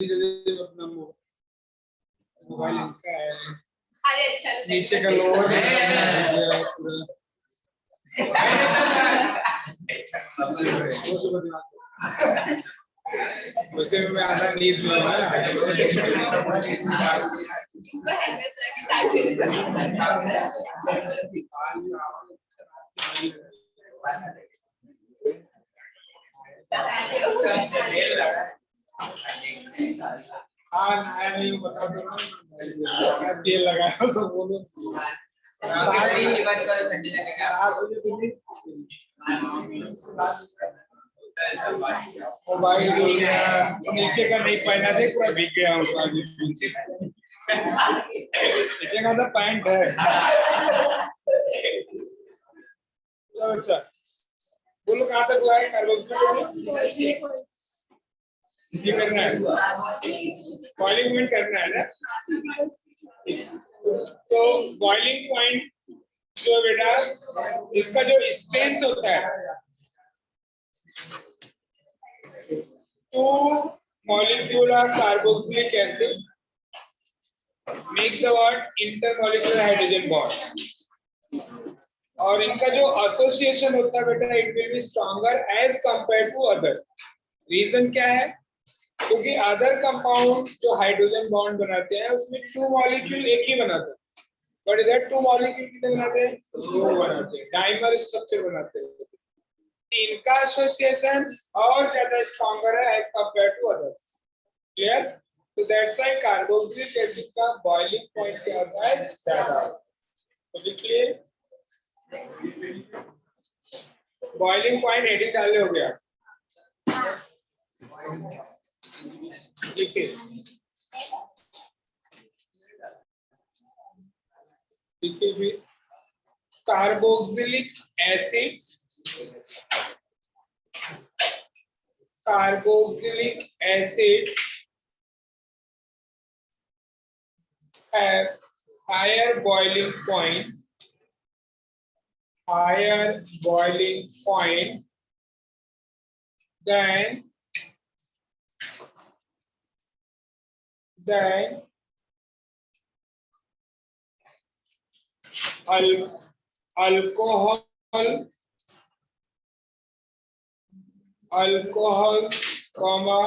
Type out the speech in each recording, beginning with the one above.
अपना मोबाइल इनका है। अरे अच्छा नीचे का लोअर वैसे मैं आधा नींद में हूँ हाँ नहीं बता दो ना तेल लगाया सब बोलो 7 बजे मोबाइल नीचे का नहीं पहना थे पूरा भीग गया हूँ नीचे का तो पैंट है। चलो अच्छा बोलो कहाँ तक हुआ है ये करना है बॉइलिंग पॉइंट करना है ना। तो बॉइलिंग पॉइंट जो बेटा इसका जो स्ट्रेंथ होता है two molecular carboxylic acid make the word intermolecular hydrogen bond और इनका जो एसोसिएशन होता है बेटा it will be stronger as compare to other. Reason क्या है क्योंकि अदर कंपाउंड जो हाइड्रोजन बॉन्ड बनाते हैं उसमें 2 मॉलिक्यूल एक ही बनाते हैं बट इधर 2 मॉलिक्यूल कितने बनाते हैं 2 बनाते हैं डाइमर स्ट्रक्चर बनाते हैं। इनका एसोसिएशन और ज्यादा स्ट्रॉन्गर है as compare to others. Clear. तो दैट्स व्हाई कार्बोक्सिलिक एसिड का बॉइलिंग पॉइंट क्या होता है ज्यादा। तो क्लियर बॉइलिंग पॉइंट एडिट डाले हो गया। देखिए भी carboxylic acids have higher boiling point than alcohol comma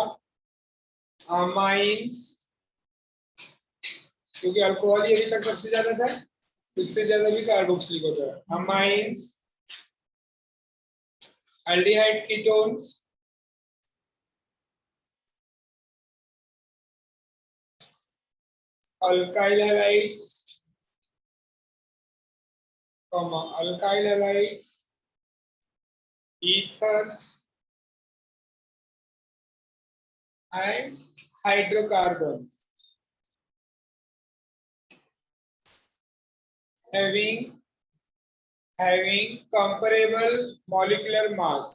amines क्योंकि अल्कोहल ही अभी तक सबसे ज्यादा था उससे ज्यादा भी कार्बोक्सिलिक होता है। Amines aldehyde ketones alkyl halides ethers and hydrocarbon having comparable molecular mass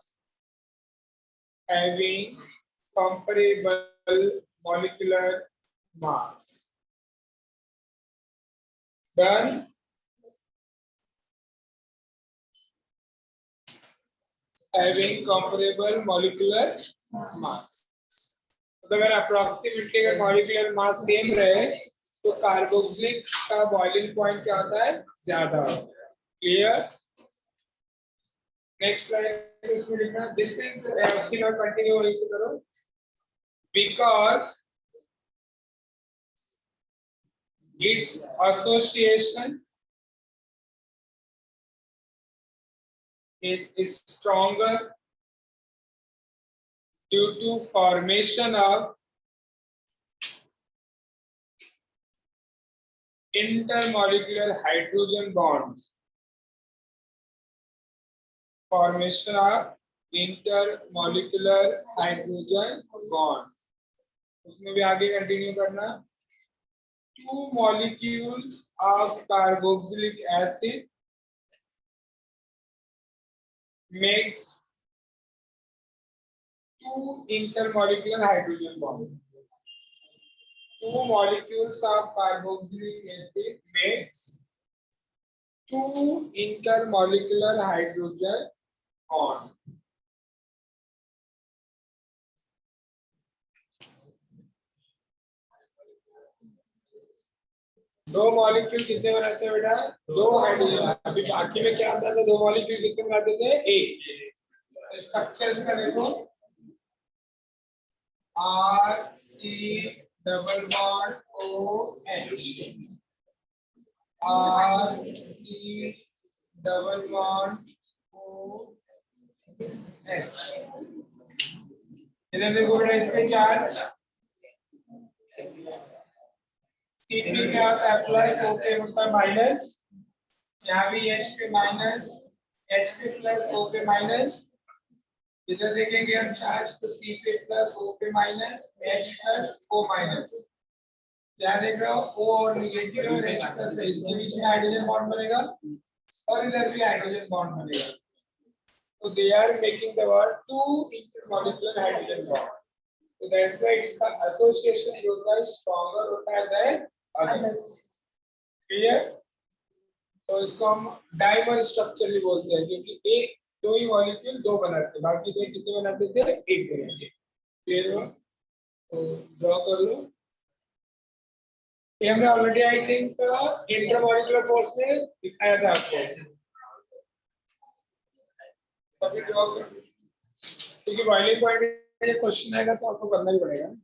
done having comparable molecular mass। तो अगर अप्रोक्सीमेटली अगर मॉलिक्यूलर मास सेम रहे तो कार्बोक्सिलिक का बॉइलिंग पॉइंट क्या होता है ज्यादा। क्लियर। नेक्स्ट लाइन इसमें लिखना दिस इज एक्चुअली और कंटिन्यू ऐसे करो because its association is stronger due to formation of intermolecular hydrogen bonds उसमें भी आगे कंटिन्यू करना। 2 molecules of carboxylic acid makes 2 intermolecular hydrogen bonds। 2 molecules of carboxylic acid makes 2 intermolecular hydrogen bonds। दो molecule कितने बनाते हैं बेटा? दो हाइड्रोजन। अभी बाकी में क्या आता था? दो मॉलिक्यूल कितने बनाते थे? एक। स्ट्रक्चर इसका देखो, R C double bond O H, R C double bond O H. इधर देखो बेटा, इसमें चार्ज Cp क्या होता है? प्लस, O पे होता है माइनस। यहाँ भी H पे माइनस, H पे प्लस, O पे माइनस। इधर देखेंगे हम चार्ज तो C पे प्लस, O पे minus, H plus, O minus. क्या देख रहे हो? O और निगेटिव और H प्लस है, इनके बीच में हाइड्रोजन बॉन्ड बनेगा और इधर भी हाइड्रोजन बॉन्ड बनेगा। तो they are making the word two intermolecular hydrogen bond. So that's why its का association जो होता है stronger होता है than others. Clear? तो इसको हम डाइमर स्ट्रक्चर भी बोलते हैं, क्योंकि एक दो ही मॉलिक्यूल दो बनाते हैं, बाकी दो कितने बनाते थे? एक बनाते। क्लियर हुआ? तो ड्रॉ कर लो। ये हमने already I think intermolecular force में दिखाया था आपको। अभी ड्रॉ कर, क्योंकि बॉइलिंग पॉइंट ये क्वेश्चन आएगा तो आपको करना ही पड़ेगा।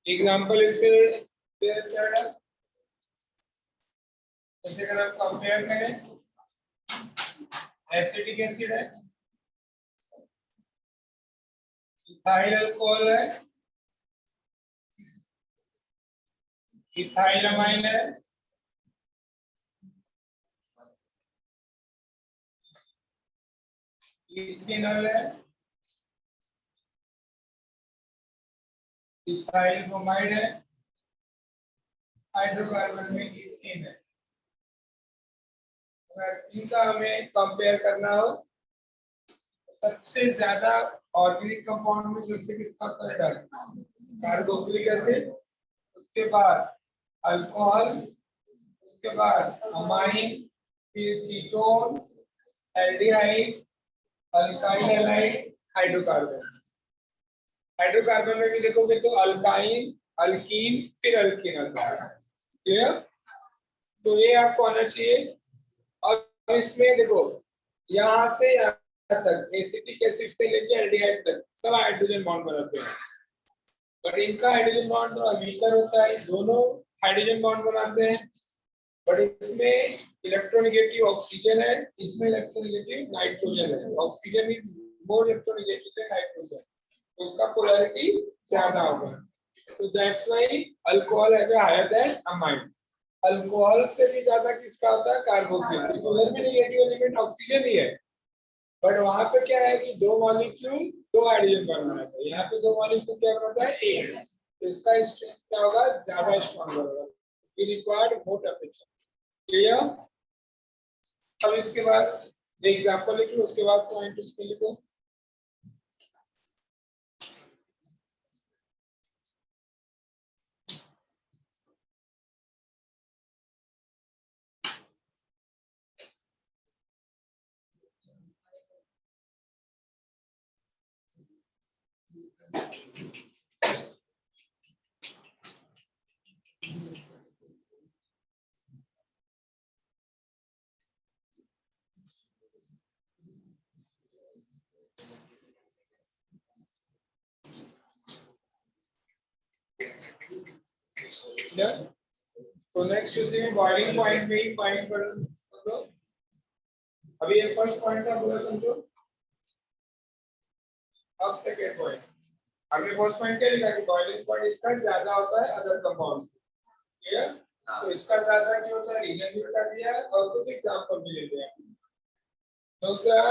एग्जांपल इसके दे देते हैं। जैसे अगर आप कंपेयर करें, एसिटिक एसिड है, इथाइल अल्कोहल है, इथाइलमाइन है, इथेनॉल है, इथाइल ब्रोमाइड है, हाइड्रोकार्बन में इथेन है। अगर इनका हमें कंपेयर करना हो, सबसे ज्यादा ऑर्गेनिक कंपाउंड में सबसे किसका आता है? कार्बोक्सिलिक एसिड, उसके बाद अल्कोहल, उसके बाद अमाइन, फिर ketone, aldehyde, alkyl halide, hydrocarbon. Hydrocarbon में भी देखोगे तो अल्काइन, अल्कीन, फिर अल्कीन आता है। क्लियर? तो ये आपको आना चाहिए। और इसमें देखो, यहाँ से यहाँ तक एसिटिक एसिड से लेके एल्डिहाइड तक सब हाइड्रोजन बॉन्ड बनाते हैं, बट इनका हाइड्रोजन बॉन्ड थोड़ा वीकर होता है। दोनों हाइड्रोजन बॉन्ड बनाते हैं, बट इसमें इलेक्ट्रोनेगेटिव ऑक्सीजन है, इसमें इलेक्ट्रोनेगेटिव नाइट्रोजन है। Oxygen is more electronegative than nitrogen, तो उसका पोलैरिटी ज्यादा होगा। तो that's why alcohol have a higher than amine. Alcohol से भी ज्यादा किसका होता है? कार्बोक्सिलिक। तो उधर भी नेगेटिव एलिमेंट ऑक्सीजन ही है, बट वहां पे क्या है कि दो मॉलिक्यूल दो हाइड्रोजन बॉन्ड बनाता है, यहाँ पे दो मॉलिक्यूल क्या बनाता है? एक। तो इसका स्ट्रेंथ क्या होगा? ज्यादा स्ट्रॉन्ग होगा। We required more temperature. Clear? अब इसके बाद एग्जांपल लिखो, उसके बाद पॉइंट उसके लिखो। क्लियर? तो नेक्स्ट उसमें बॉइलिंग पॉइंट में ही फाइंड कर दो। अभी ये फर्स्ट पॉइंट था पूरा समझो। अब सेकंड पॉइंट, हमने फर्स्ट पॉइंट क्या लिखा कि बॉइलिंग पॉइंट इसका ज्यादा होता है अदर कंपाउंड्स। क्लियर? तो इसका ज्यादा क्यों होता है, रीजन भी बता दिया और कुछ एग्जांपल भी दे दिया। दूसरा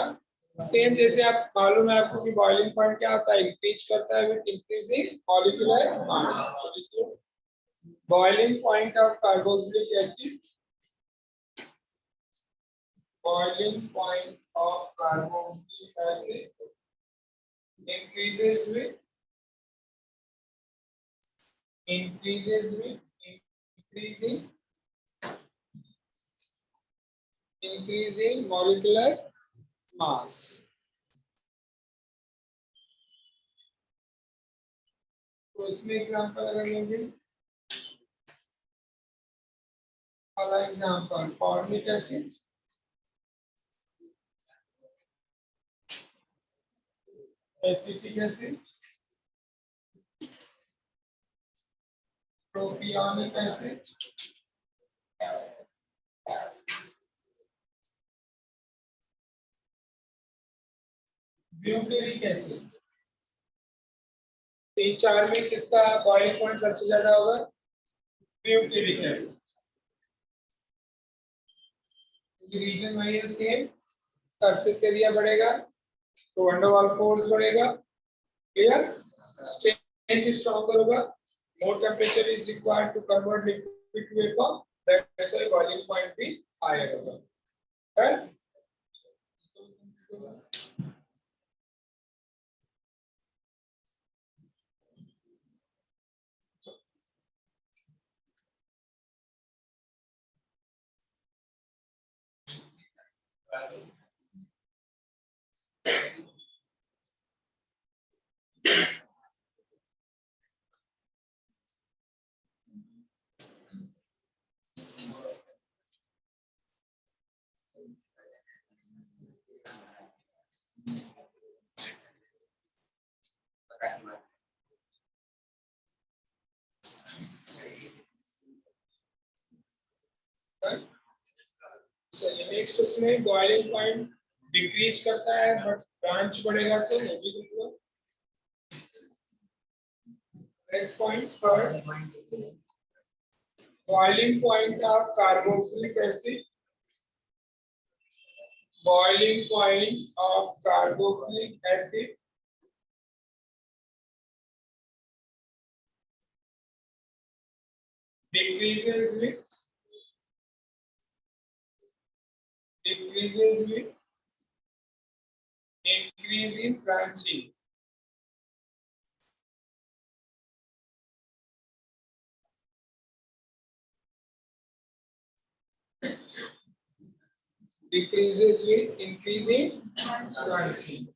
सेम जैसे आप मालूम है आपको कि बॉइलिंग पॉइंट क्या होता है, इंक्रीज करता है with increasing molecular mass. Boiling point of carboxylic acid, boiling point of carboxylic acid increases with increasing molecular mass. तो इसमें एग्जांपल अगर लेंगे, पहला example formic acid, acetic acid, propionic acid, butyric acid. इन चार में किसका बॉइलिंग पॉइंट सबसे ज्यादा होगा? Butyric acid. रीजन वही है सेम, सरफेस एरिया बढ़ेगा तो वंडरवाल फोर्स बढ़ेगा। क्लियर? स्ट्रेंथ स्ट्रॉन्गर होगा, more temperature is required to convert liquid to vapour, that's why boiling point भी हायर होगा। राइट? चलिए नेक्स्ट उसमें बॉइलिंग पॉइंट डिक्रीज करता है बट ब्रांच बढ़ेगा तो वो भी लिखो। Next point third, boiling point of carboxylic acid, boiling point of carboxylic acid decreases with increase in branching. Decreases with increasing branching.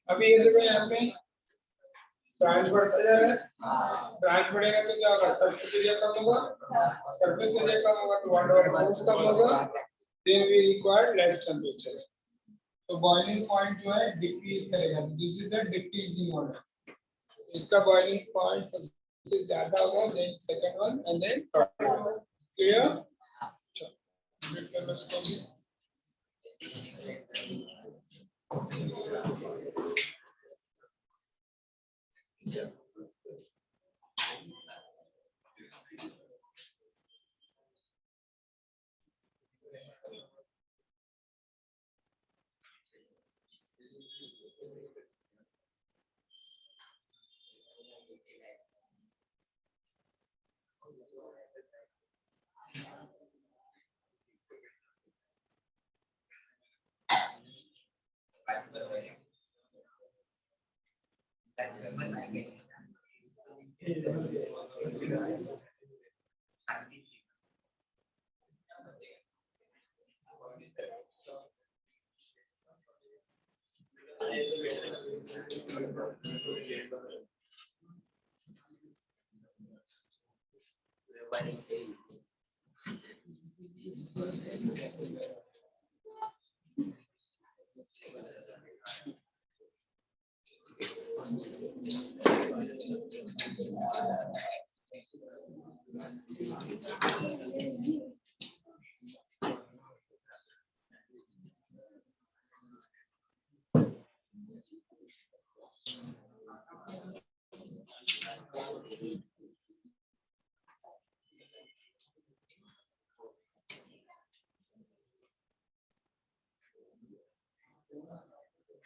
अभी ये देखो यहाँ पे ब्रांच बढ़ता जा रहा है, ब्रांच बढ़ेगा तो क्या होगा, सरफेस एरिया कम होगा, सरफेस एरिया कम होगा तो वाटर मास कम होगा, then we require less temperature. तो बॉइलिंग पॉइंट जो है डिक्रीज करेगा, this is the decreasing order, इसका बॉइलिंग पॉइंट सबसे ज्यादा होगा, then second one and then third one. Clear?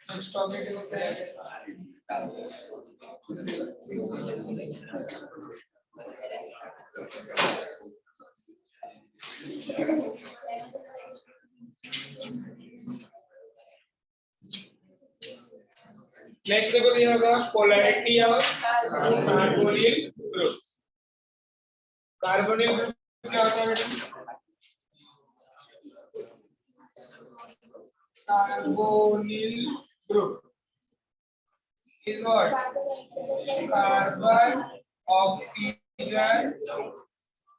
Next topic होता है नेक्स्ट देखो दिया होगा polarity of carbonyl group. Carbonyl group क्या होता है बेटा? Carbonyl group is what? Carbon, oxygen,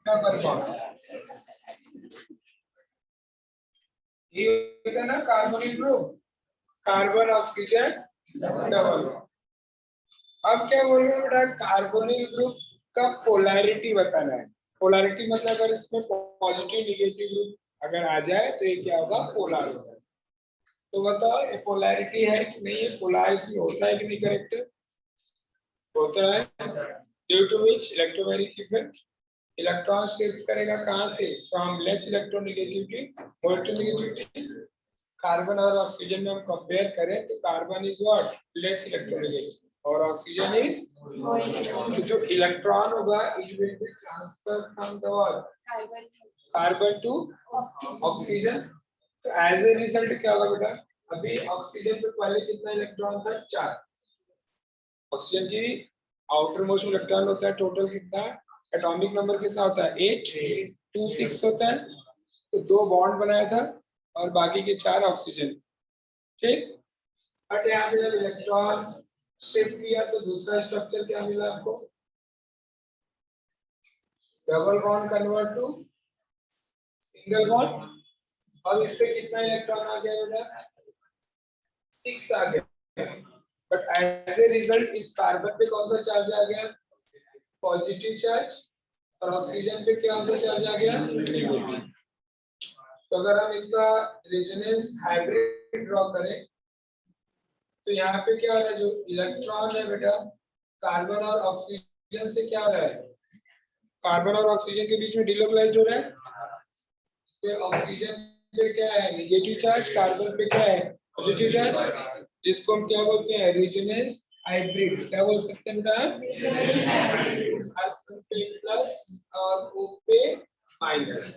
double bond. ये होता है ना carbonyl group, carbon oxygen double bond. अब क्या बोल रहे हैं बेटा, कार्बोनिल ग्रुप का पोलैरिटी बताना है। पोलैरिटी मतलब अगर इसमें पॉजिटिव नेगेटिव ग्रुप अगर आ जाए तो ये क्या होगा, पोलर होगा। तो बताओ ये पोलैरिटी है कि नहीं है, पोलर इसमें होता है कि नहीं, करेक्ट होता है, due to which electromagnetic effect electron shift करेगा कहां से, from less electronegativity more to negativity. Carbon और ऑक्सीजन में हम कंपेयर करें तो carbon is what, less electronegative और ऑक्सीजन इज, तो जो इलेक्ट्रॉन होगा it will be transfer from the what, carbon to oxygen. तो एज ए रिजल्ट क्या होगा बेटा, अभी ऑक्सीजन पे पहले कितना इलेक्ट्रॉन था, 4। ऑक्सीजन की आउटर मोस्ट इलेक्ट्रॉन होता है टोटल कितना, एटॉमिक नंबर कितना होता है, 826 होता है। तो 2 बॉन्ड बनाया था और बाकी के 4 ऑक्सीजन, ठीक। बट यहाँ पे जब इलेक्ट्रॉन शिफ्ट किया तो दूसरा स्ट्रक्चर क्या मिला आपको, double bond convert to single bond. अब इस पे कितना इलेक्ट्रॉन आ गया बेटा, 6 आ गया। बट एज ए रिजल्ट इस कार्बन पे कौन सा चार्ज आ गया, पॉजिटिव चार्ज, और ऑक्सीजन पे क्या सा चार्ज आ गया, नेगेटिव। तो अगर हम इसका रेजोनेंस हाइब्रिड ड्रॉ करें तो यहाँ पे क्या हो रहा है, जो इलेक्ट्रॉन है बेटा कार्बन और ऑक्सीजन से क्या हो रहा है, कार्बन और ऑक्सीजन के बीच में डिलोकलाइज्ड हो रहा है। तो ऑक्सीजन पे क्या है, नेगेटिव चार्ज, कार्बन पे क्या है, पॉजिटिव चार्ज, जिसको हम क्या बोलते हैं, रेजोनेंस हाइब्रिड। क्या बोल सकते हैं बेटा, कार्बन पे प्लस और O पे minus.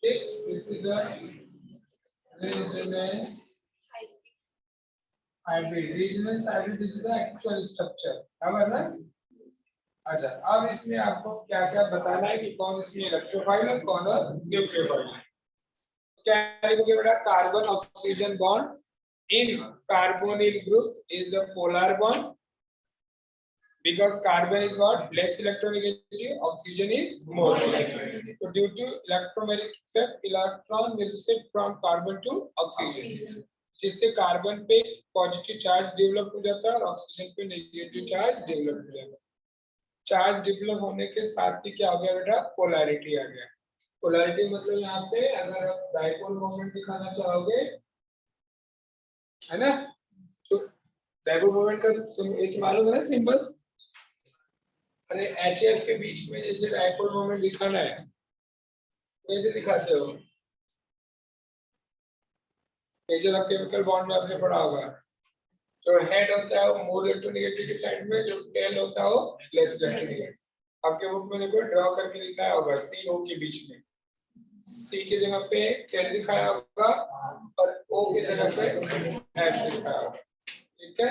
This is the resonance hybrid. Resonance hybrid is the actual structure. बराबर ना? अच्छा, अब इसमें आपको क्या क्या बताना है कि कौन इसमें इलेक्ट्रोफाइल और कौन न्यूक्लियोफाइल है। क्या लिखोगे बेटा? Carbon oxygen bond in carbonyl group is the polar bond because carbon is what? Less electronegativity, oxygen is more. So due to electromagnetic effect, electron will shift from carbon to oxygen. जिससे carbon पे positive charge develop हो जाता है और oxygen पे negative charge develop हो जाता है। चार्ज डेवलप होने के साथ ही क्या हो गया बेटा? पोलैरिटी आ गया। पोलैरिटी मतलब यहाँ पे अगर आप डाइपोल मोमेंट दिखाना चाहोगे, है ना, तो डाइपोल मोमेंट का एक मालूम है ना सिंबल? अरे HF के बीच में जैसे डाइपोल मोमेंट दिखाना है, कैसे दिखाते हो? नेचर ऑफ केमिकल बॉन्ड में आपने पढ़ा होगा, जो हेड होता है वो मोर इलेक्ट्रोनेगेटिव की साइड में, जो टेल होता है वो लेस इलेक्ट्रोनेगेटिव। आपके बुक में देखो ड्रॉ करके दिखाया होगा CO के बीच में, C की जगह पे टेल दिखाया होगा और O की जगह पे F दिखाया होगा। ठीक है,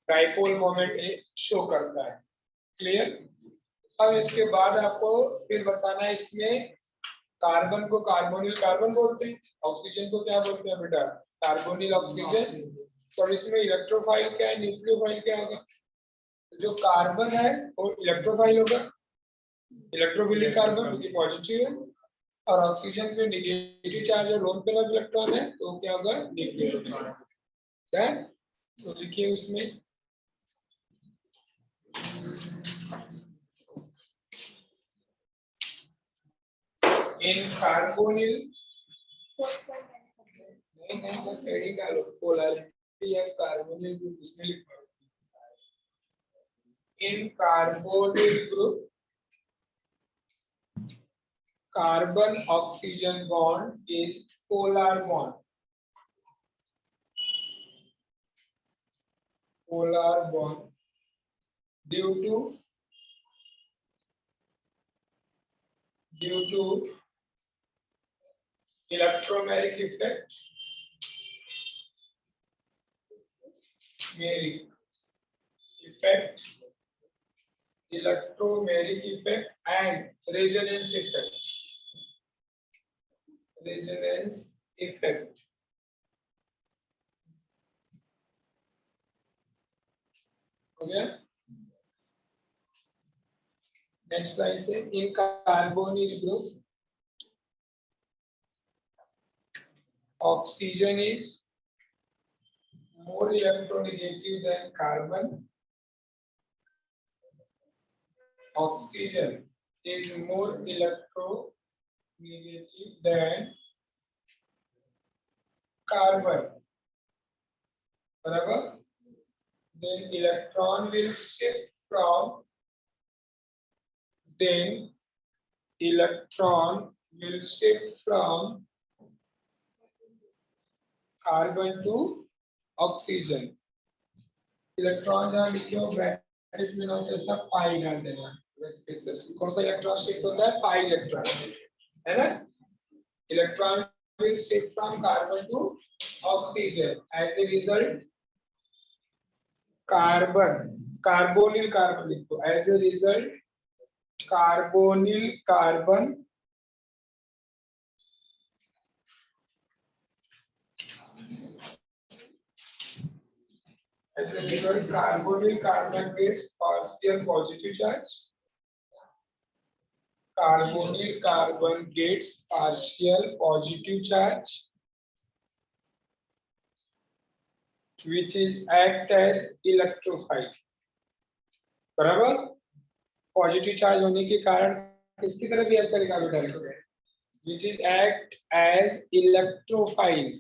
डाइपोल मोमेंट ये शो करता है। क्लियर? अब इसके बाद आपको फिर बताना है, इसमें कार्बन को कार्बोनिल कार्बन बोलते हैं, ऑक्सीजन को क्या बोलते हैं बेटा? Carbonyl oxygen. तो इसमें इलेक्ट्रोफाइल क्या है, न्यूक्लियोफाइल क्या होगा? जो कार्बन है वो इलेक्ट्रोफाइल होगा, इलेक्ट्रोफिलिक कार्बन क्योंकि पॉजिटिव है, और ऑक्सीजन पे नेगेटिव चार्ज है, लोन पेयर ऑफ इलेक्ट्रॉन है, तो क्या होगा? न्यूक्लियोफाइल है। तो लिखिए उसमें इन कार्बोनिल, नहीं बस हेडिंग डालो, पोलैरिटी ऑफ कार्बोनिल ग्रुप इसमें लिखो। इन carbonyl group carbon oxygen bond is polar bond. Polar bond due to electromagnetic effect, electromagnetic effect and resonance effect. Resonance effect. Okay. Next line say in carbonyl groups, oxygen is more electronegative than carbon. Oxygen is more electronegative than carbon. Barabar? Then electron will shift from carbon to oxygen. Electron जहाँ लिखे हो bracket में ना होता है, सब पाई डाल देना। कौन सा इलेक्ट्रॉन शिफ्ट होता है? पाई इलेक्ट्रॉन, है ना? Electron will shift from carbon to oxygen. As a result, carbonyl carbon लिखो। As a result, carbonyl carbon gets partial positive charge. Carbonyl carbon gets partial positive charge, which is act as electrophile. बराबर? Positive charge होने के कारण किसकी तरफ react करेगा बेटा? which is act as electrophile.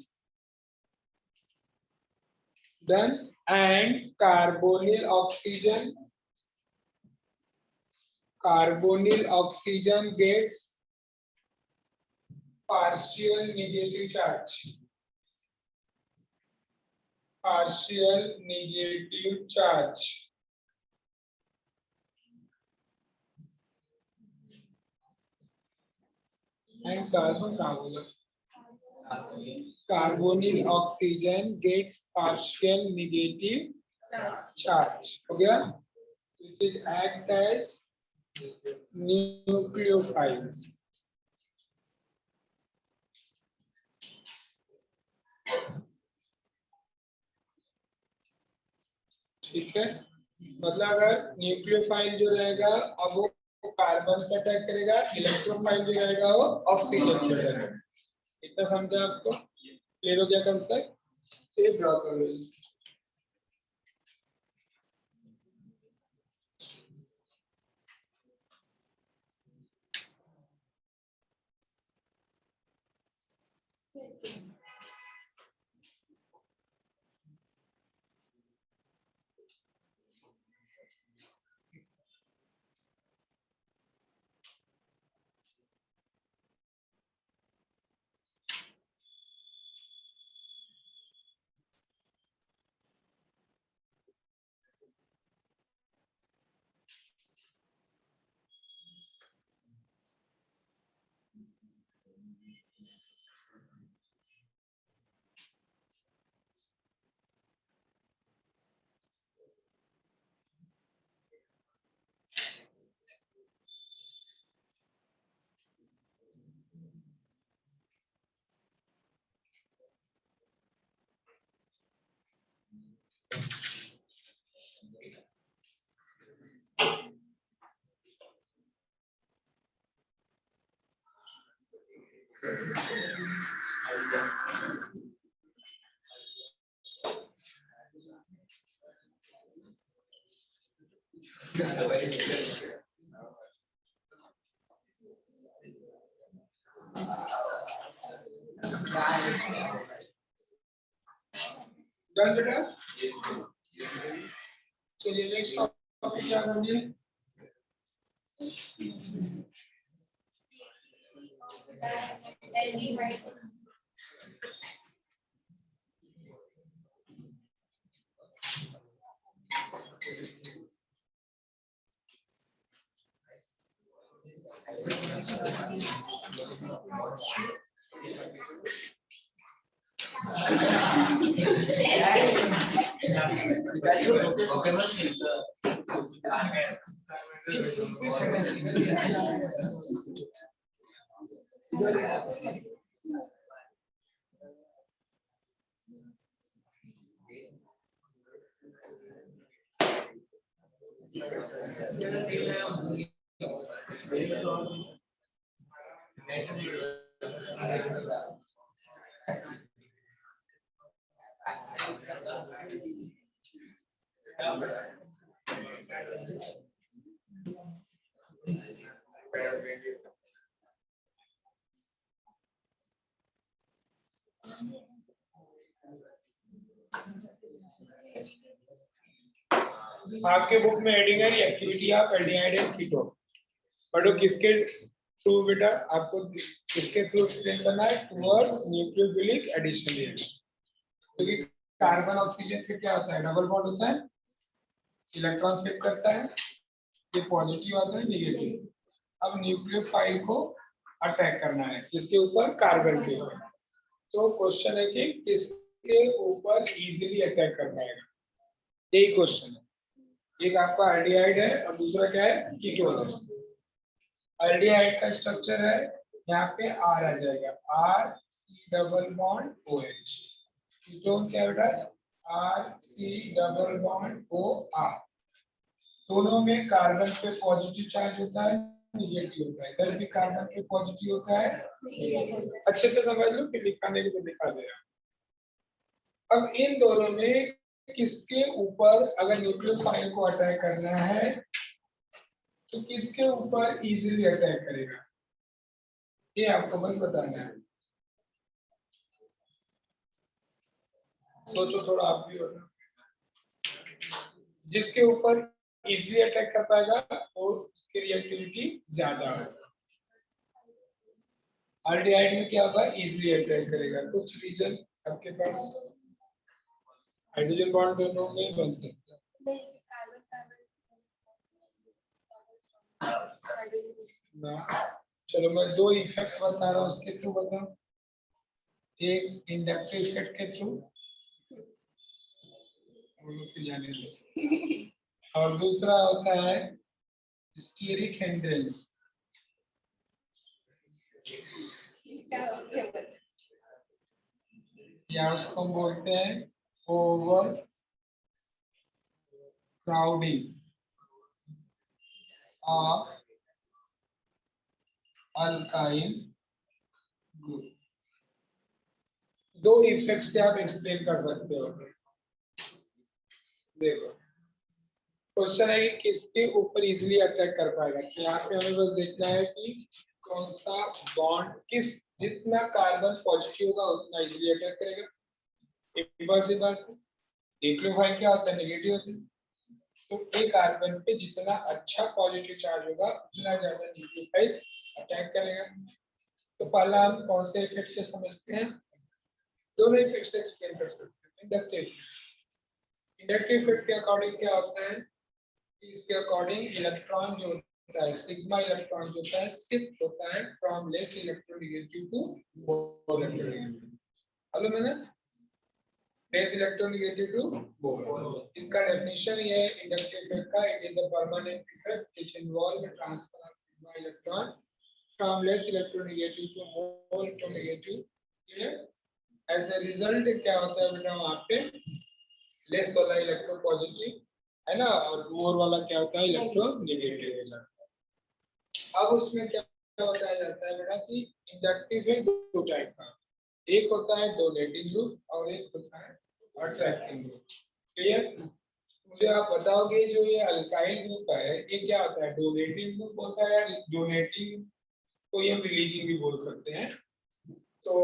Done. And carbonyl oxygen gets partial negative charge. Partial negative charge. and carbon carbonyl. Carbonyl oxygen gets partial negative charge. हो गया? It is act as nucleophiles. ठीक है, मतलब अगर nucleophile जो रहेगा अब वो कार्बन पे अटैक करेगा, इलेक्ट्रोफाइल जो रहेगा वो ऑक्सीजन पे अटैक करेगा। इतना समझा आपको? क्लियर हो गया कंसेप्ट? ये ड्रॉ कर लो। डन बेटा? चलिए नेक्स्ट टॉपिक क्या करेंगे? आपके बुक में हेडिंग है activity of aldehyde and ketone. पढ़ो किसके थ्रू बेटा? आपको किसके थ्रू एक्सप्लेन करना है? Towards nucleophilic addition reaction. क्योंकि कार्बन ऑक्सीजन पे क्या होता है? डबल बॉन्ड होता है, इलेक्ट्रॉन शिफ्ट करता है, ये पॉजिटिव आता है, नेगेटिव। अब न्यूक्लियोफाइल को अटैक करना है किसके ऊपर? कार्बन के ऊपर। तो क्वेश्चन है कि किसके ऊपर इजीली अटैक कर पाएगा, यही क्वेश्चन है। एक आपका एल्डिहाइड है और दूसरा क्या है? कीटोन है। एल्डिहाइड का स्ट्रक्चर है यहाँ पे आर आ जाएगा, R C double bond O H. Ketone क्या बेटा? R C double bond O R. दोनों में कार्बन पे पॉजिटिव चार्ज होता है, नेगेटिव होता है। इधर भी कार्बन पे पॉजिटिव होता है, अच्छे से समझ लो कि दिखाने के लिए दिखा दे रहा। अब इन दोनों में किसके ऊपर अगर न्यूक्लियोफाइल को अटैक करना है तो किसके ऊपर इजीली अटैक करेगा, ये आपको बस बताना है। सोचो थोड़ा आप भी बताओ। जिसके ऊपर इजीली अटैक कर पाएगा और उसकी रिएक्टिविटी ज्यादा होगा। एल्डिहाइड में क्या होगा? इजीली अटैक करेगा। कुछ रीजन आपके पास हाइड्रोजन बॉन्ड दोनों में बन सकता है ना। चलो मैं दो इफेक्ट बता रहा हूँ उसके थ्रू बताओ। एक इंडक्टिव इफेक्ट के थ्रू और दूसरा होता है स्टीरिक हिंड्रेंस। या उसको बोलते हैं over crowding of alkyl group. दो इफेक्ट से आप एक्सप्लेन कर सकते हो। देखो क्वेश्चन है कि किसके ऊपर इजीली अटैक कर पाएगा, तो यहाँ पे हमें बस देखना है कि कौन सा बॉन्ड किस जितना कार्बन पॉजिटिव होगा उतना इजीली अटैक करेगा। सिंपल सी बात है। न्यूक्लियोफाइल क्या होता है, नेगेटिव होता है। तो एक कार्बन पे जितना अच्छा पॉजिटिव चार्ज होगा उतना ज्यादा न्यूक्लियोफाइल अटैक करेगा। तो पहला हम कौन से इफेक्ट से समझते हैं, दोनों इफेक्ट से एक्सप्लेन कर सकते हैं। इंडक्टिव इफेक्ट के अकॉर्डिंग क्या होता है, इसके अकॉर्डिंग इलेक्ट्रॉन जो होता है सिग्मा इलेक्ट्रॉन जो होता है शिफ्ट होता है from less electronegative to more electronegative. Hello मैंने लेस इलेक्ट्रोनेगेटिव टू मोर, इसका डेफिनेशन ये है इंडक्टिव इफेक्ट का, it is the permanent effect which involve the transfer of sigma electron from less electronegative to more electronegative. ये as the result क्या होता है बेटा, वहां पे लेस वाला इलेक्ट्रो पॉजिटिव है ना, और मोर वाला क्या होता है इलेक्ट्रो नेगेटिव हो जाता है। अब उसमें क्या बताया जाता है बेटा कि इंडक्टिव है दो टाइप का, एक होता है डोनेटिंग ग्रुप और एक होता है अट्रैक्टिंग ग्रुप। क्लियर? मुझे आप बताओगे जो ये अल्काइल ग्रुप है ये क्या होता है, डोनेटिंग ग्रुप होता है, डोनेटिंग को ये रिलीजिंग भी बोल सकते हैं। तो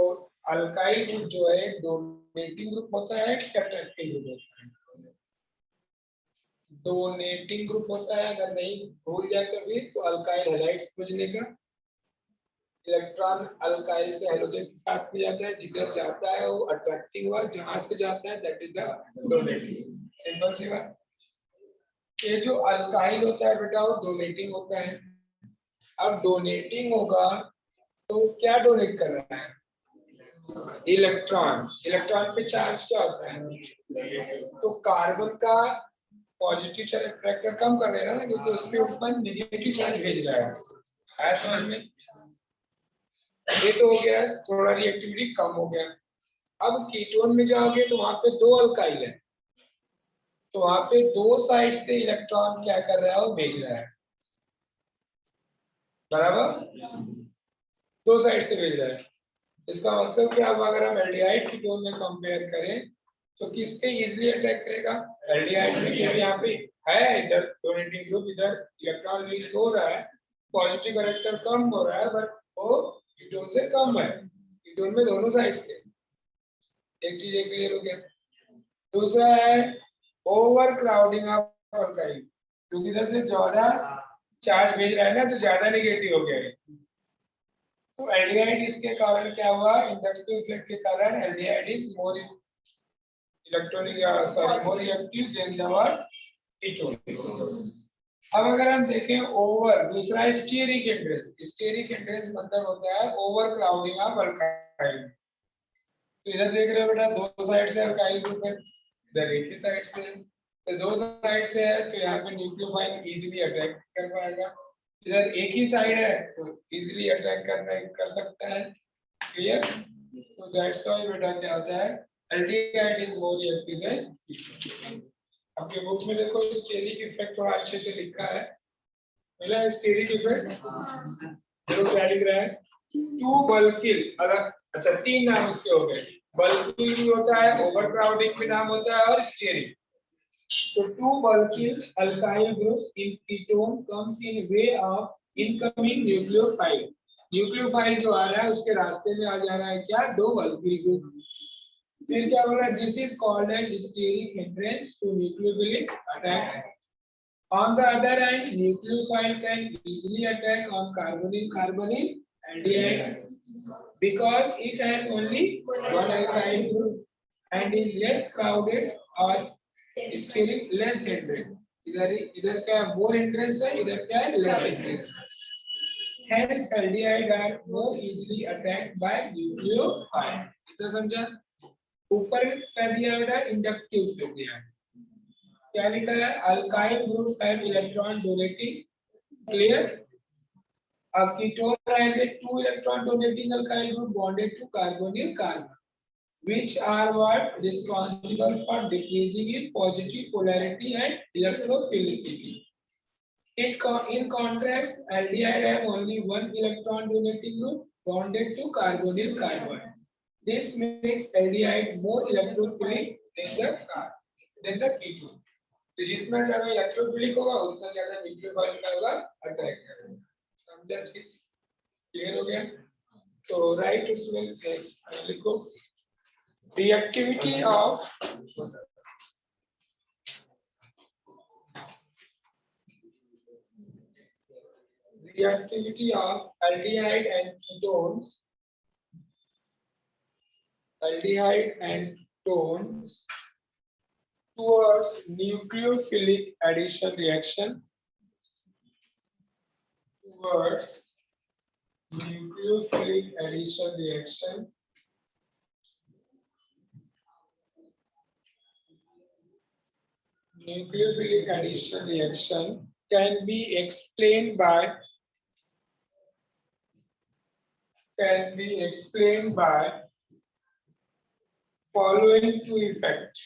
अल्काइल ग्रुप जो है डोनेटिंग ग्रुप होता है कि अट्रैक्टिंग ग्रुप होता है? डोनेटिंग ग्रुप होता है, अगर नहीं भूल जाए कभी तो अल्काइल हैलाइड समझने का। इलेक्ट्रॉन अल्काइल से हैलोजन के साथ में जाता है, जिधर जाता है वो अट्रैक्टिंग हुआ, जहां से जाता है that is the donating. Simple सी बात। ये जो अल्काइल होता है बेटा वो डोनेटिंग होता है। अब डोनेटिंग होगा तो क्या डोनेट कर रहा है, इलेक्ट्रॉन। इलेक्ट्रॉन पे चार्ज क्या होता है, तो कार्बन का पॉजिटिव चार्ज अट्रैक्टर कम कर देगा ना, क्योंकि उसके ऊपर नेगेटिव चार्ज भेज रहा है समझ में। ये तो हो गया, थोड़ा रिएक्टिविटी कम हो गया। अब कीटोन में जाओगे तो वहां पे दो अल्काइल है, तो वहां पे दो साइड से इलेक्ट्रॉन क्या कर रहा है, वो भेज रहा है, बराबर दो साइड से भेज रहा है। इसका मतलब कि अब अगर हम एल्डिहाइड कीटोन में कंपेयर करें तो किस पे इजीली अटैक करेगा, एल्डिहाइड में, क्योंकि यहाँ पे है इधर डोनेटिंग ग्रुप, इधर इलेक्ट्रॉन रिलीज हो रहा है, पॉजिटिव कैरेक्टर कम हो रहा है, बट वो कीटोन से कम है। कीटोन में दोनों साइड से, एक चीज क्लियर हो गया। दूसरा है ओवर क्राउडिंग ऑफ अल्काइल, क्योंकि इधर से ज्यादा चार्ज भेज रहा है ना तो ज्यादा नेगेटिव हो गया है। तो एल्डिहाइड इसके कारण क्या हुआ, इंडक्टिव इफेक्ट के कारण aldehyde is more electronic sorry more reactive than the ketone. अब अगर हम देखें ओवर, दूसरा है स्टीरिक हिंड्रेंस। स्टीरिक हिंड्रेंस मतलब होता है ओवर क्राउडिंग ऑफ अल्काइल। तो इधर देख रहे हो बेटा दो साइड से अल्काइल ग्रुप है, इधर एक ही साइड से, तो दो साइड से है तो यहाँ पे न्यूक्लियोफाइल इजीली अटैक कर पाएगा। इधर एक ही साइड है तो इजीली अटैक कर सकता है। क्लियर? तो दैट्स व्हाई बेटा क्या होता है, aldehyde is more reactive than. आपके बुक में देखो स्टेरिक इफेक्ट थोड़ा अच्छे से लिखा है, मिला है स्टेरिक इफेक्ट, देखो क्या लिख रहा है, टू बल्किल। अगर अच्छा तीन नाम उसके हो गए, बल्किल भी होता है, ओवरक्राउडिंग भी नाम होता है, और steric. So two bulkyl alkyl groups in ketone comes in way of incoming nucleophile. Nucleophile जो आ रहा है उसके रास्ते में आ जा रहा है क्या, दो बल्किल ग्रुप। फिर क्या बोल रहा है, this is called as steric hindrance to nucleophilic attack. On the other hand, nucleophile can easily attack on carbonyl aldehyde because it has only one alkyl group and is less crowded or steric less hindrance. इधर इधर क्या more hindrance है, इधर क्या है less hindrance. Hence, aldehyde are more easily attacked by nucleophile. इतना समझा? ऊपर क्या दिया बेटा? इंडक्टिव पे दिया है। क्या लिखा है? Alkyl group have electron donating. Clear? A ketone has a two electron donating alkyl group bonded to carbonyl carbon, which are what responsible for decreasing in positive polarity and electrophilicity. In contrast, aldehyde have only one electron donating group bonded to carbonyl carbon. This makes aldehyde more electrophilic than the ketone. तो जितना ज्यादा electrophilic होगा उतना ज्यादा nucleophile का होगा attract करेगा. समझा? क्लियर हो गया? तो राइट उसमें लिखो reactivity of aldehyde and ketones towards nucleophilic addition reaction can be explained by following two effects.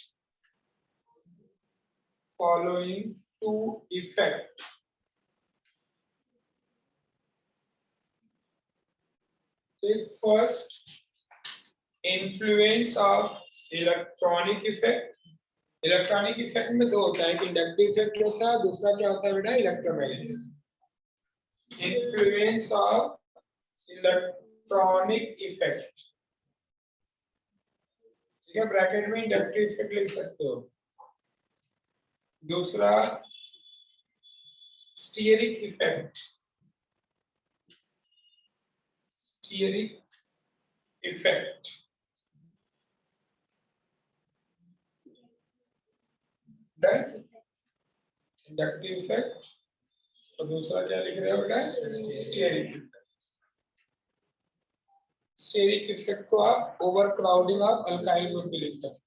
First, influence of electronic effect. Electronic effect में दो होता है, एक इंडक्टिव इफेक्ट होता है, दूसरा क्या होता है बेटा? Electromagnetic. Influence of electronic effect. ठीक है, ब्रैकेट में इंडक्टिव इफेक्ट लिख सकते हो. दूसरा स्टीयरिक इफेक्ट. Inductive effect. और दूसरा क्या लिख रहे हो बेटा? स्टेरिक इफेक्ट को आप ओवरक्राउडिंग ऑफ अल्काइल ग्रुप भी लिख सकते.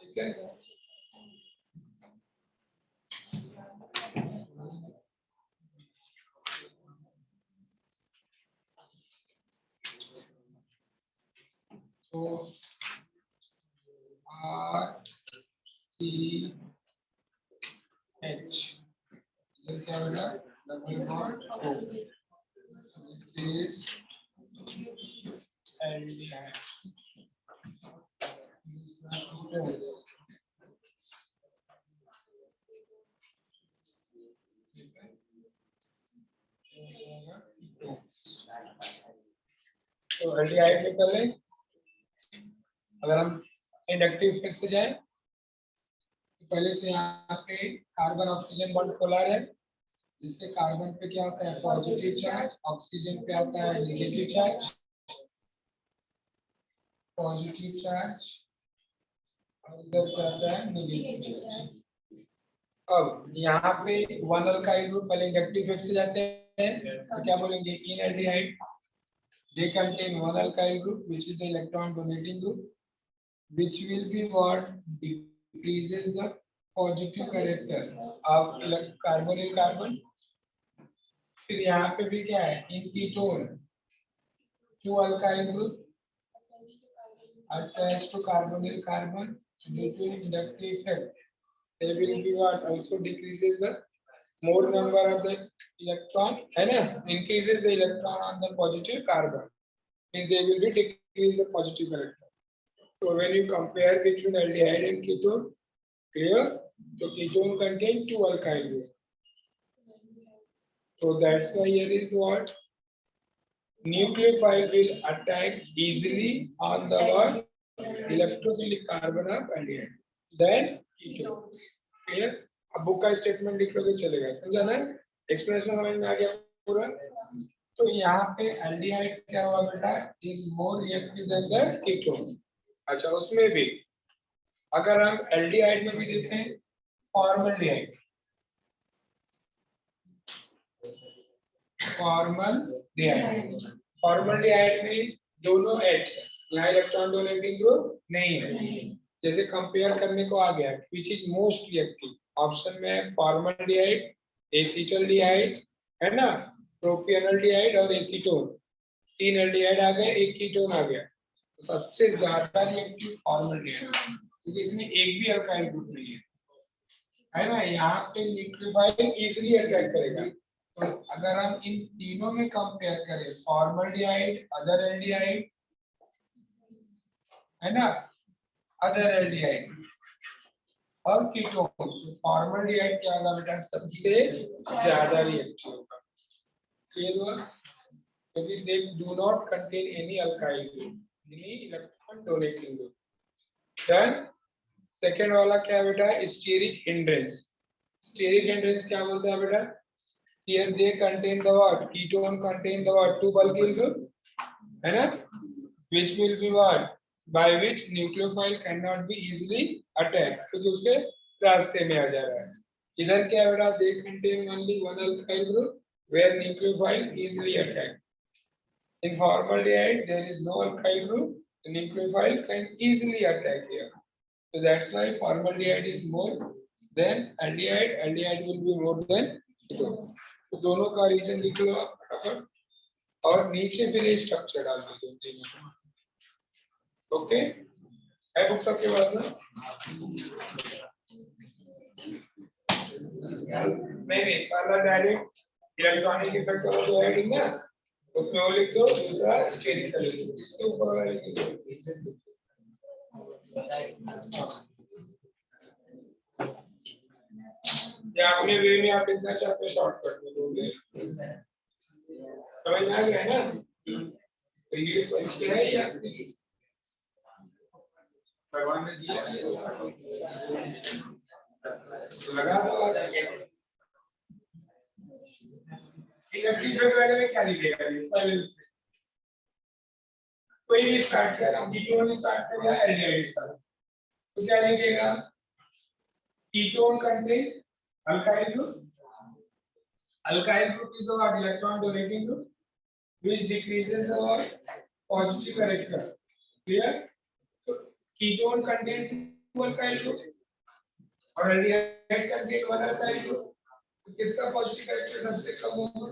ठीक है. तो RCH क्या होगा? Double bond O. This is aldehyde. तो aldehyde में कर लें. अगर हम इंडक्टिव इफेक्ट से जाएं तो पहले तो यहाँ पे कार्बन ऑक्सीजन बॉन्ड पोलर है, जिससे कार्बन पे क्या होता है? Positive charge. ऑक्सीजन पे आता है नेगेटिव चार्ज. पॉजिटिव चार्ज और इधर पे आता है नेगेटिव चार्ज. अब यहाँ पे वन अल्काइल ग्रुप पहले इंडक्टिव इफेक्ट से जाते हैं तो क्या बोलेंगे? इन aldehyde they contain one alkyl group which is the electron donating group, which will be what decreases the positive character of carbonyl carbon. फिर यहाँ पे भी क्या है? in ketone two alkyl group attached to carbonyl carbon due to inductive effect. They will be what also decreases the more number of the electron, है ना? Increases the electron on the positive carbon. Means they will be decrease the positive character. So when you compare between aldehyde and ketone, clear? So ketone contain two alkyl group. So that's why here is what nucleophile will attack easily on the what electrophilic carbon of aldehyde. Then ketone. Clear? अब book का statement लिख लोगे चलेगा. समझा ना? Expression समझ में आ गया पूरा? तो यहाँ पे एल्डिहाइड क्या हुआ बेटा? Is more reactive than the ketone. अच्छा, उसमें भी अगर हम एल्डिहाइड में भी देखें फॉर्मल्डिहाइड, फॉर्मल्डिहाइड, फॉर्मल्डिहाइड में दोनों H है, यहाँ इलेक्ट्रॉन डोनेटिंग ग्रुप नहीं है। जैसे कंपेयर करने को आ गया which is most reactive, option में है फॉर्मल्डिहाइड, एसीटल्डिहाइड, है ना, प्रोपियोनल्डिहाइड और एसीटोन। 3 एल्डिहाइड आ गए, एक कीटोन आ गया, तो सबसे ज्यादा रिएक्टिव फॉर्मल्डिहाइड, क्योंकि इसमें एक भी अल्काइल ग्रुप नहीं है ना। यहाँ पे न्यूक्लियोफाइल इजीली अटैक करेगा। तो अगर हम इन तीनों में कंपेयर करें फॉर्मल्डिहाइड, अदर एल्डिहाइड, है ना, अदर एल्डिहाइड और कीटोन, तो फॉर्मल्डिहाइड क्या होगा बेटा, सबसे ज्यादा रिएक्टिव होगा। क्लियर हुआ? क्योंकि they do not contain any alkyl group, any electron donating group. Then second वाला क्या बेटा, स्टीरिक हिंड्रेंस। स्टीरिक हिंड्रेंस क्या बोलता है बेटा, here they contain the what, ketone contain the what, two bulky group, है ना, which will be what, by which nucleophile cannot be easily attacked, क्योंकि उसके रास्ते में आ जा रहा है। इधर क्या है बेटा, they contain only one alkyl group where nucleophile easily attack. In formaldehyde there is no alkyl group, the nucleophile can easily attack here, so that's why formaldehyde is more than aldehyde, aldehyde will be more than ketone. तो दोनों का reason लिख लो आप फटाफट, और नीचे फिर ये स्ट्रक्चर डाल दो तीनों। ओके, है बुक सबके पास ना? नहीं, पहला डायरेक्ट इलेक्ट्रॉनिक इफेक्ट वाला जो है ना, उसमें वो लिख दो, दूसरा स्टेरिक का लिख दो, इसके ऊपर वाला लिख दो। या अपने वे में आप लिखना चाहते हो शॉर्टकट में दोगे, समझ आ गया ना? तो ये क्वेश्चन है या भगवान ने दिया लगा दो। इलेक्ट्रिक वाले में क्या लिखेगा, कोई भी स्टार्ट कर, कीटोन स्टार्ट कर या एल्डिहाइड स्टार्ट, तो क्या लिखेगा, ketone contain alkyl group, alkyl group is the what, electron donating group which decreases the what, positive character. Clear? So ketone contain two alkyl group और aldehyde contain one alkyl group, तो किसका positive character सबसे कम होगा,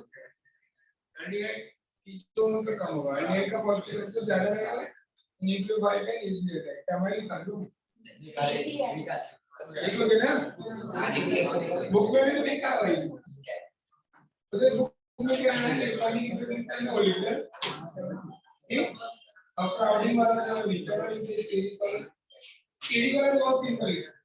aldehyde, ketone का कम होगा, aldehyde का positive character ज्यादा रहेगा, न्यूक्लियोफाइल का इजीली अटैक। क्या मैं लिखा दूं, लिख लोगे ना, बुक में भी लिखा हुआ है, उधर बुक में क्या है, इलेक्ट्रॉनिक इक्विवेलेंट का वो लिखा है, ठीक, और क्राउडिंग वाला जो लिखा है, स्टीरिक वाला बहुत सिंपल है।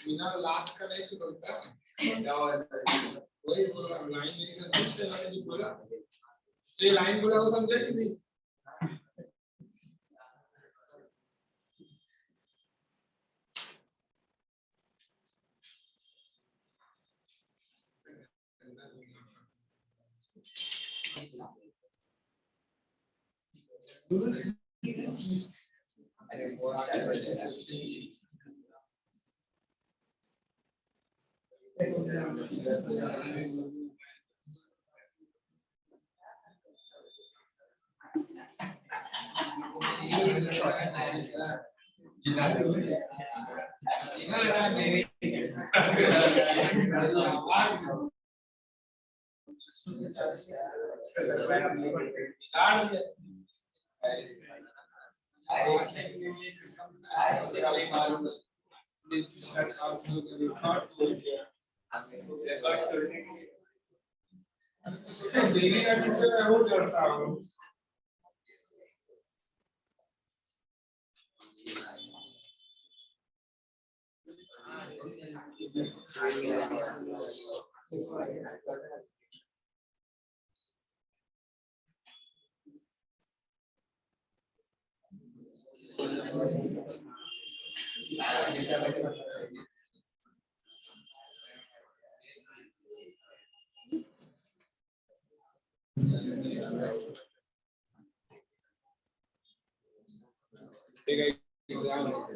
बिना लात का नहीं बोलता वही बोला लाइन नहीं समझते मैंने जो बोला ये लाइन बोला वो समझे कि नहीं अरे बोला डेली का मैं वो करता हूँ एग्जाम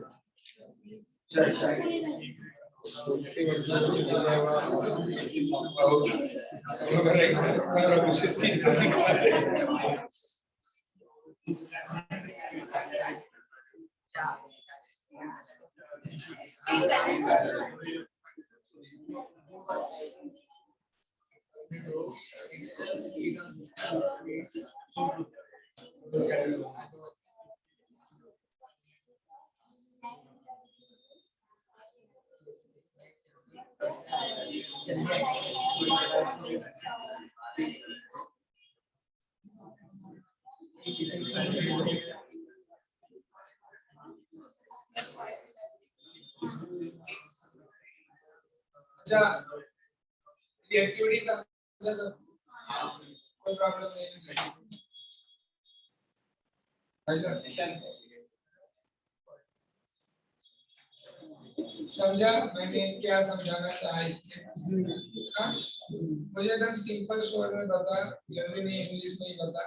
अच्छा, एक्टिविटी समझा सब, कोई प्रॉब्लम नहीं। समझा मैंने क्या समझाना चाहा इसमें? मुझे एकदम सिंपल स्वर में बता, जरूरी नहीं इंग्लिश में ही बता।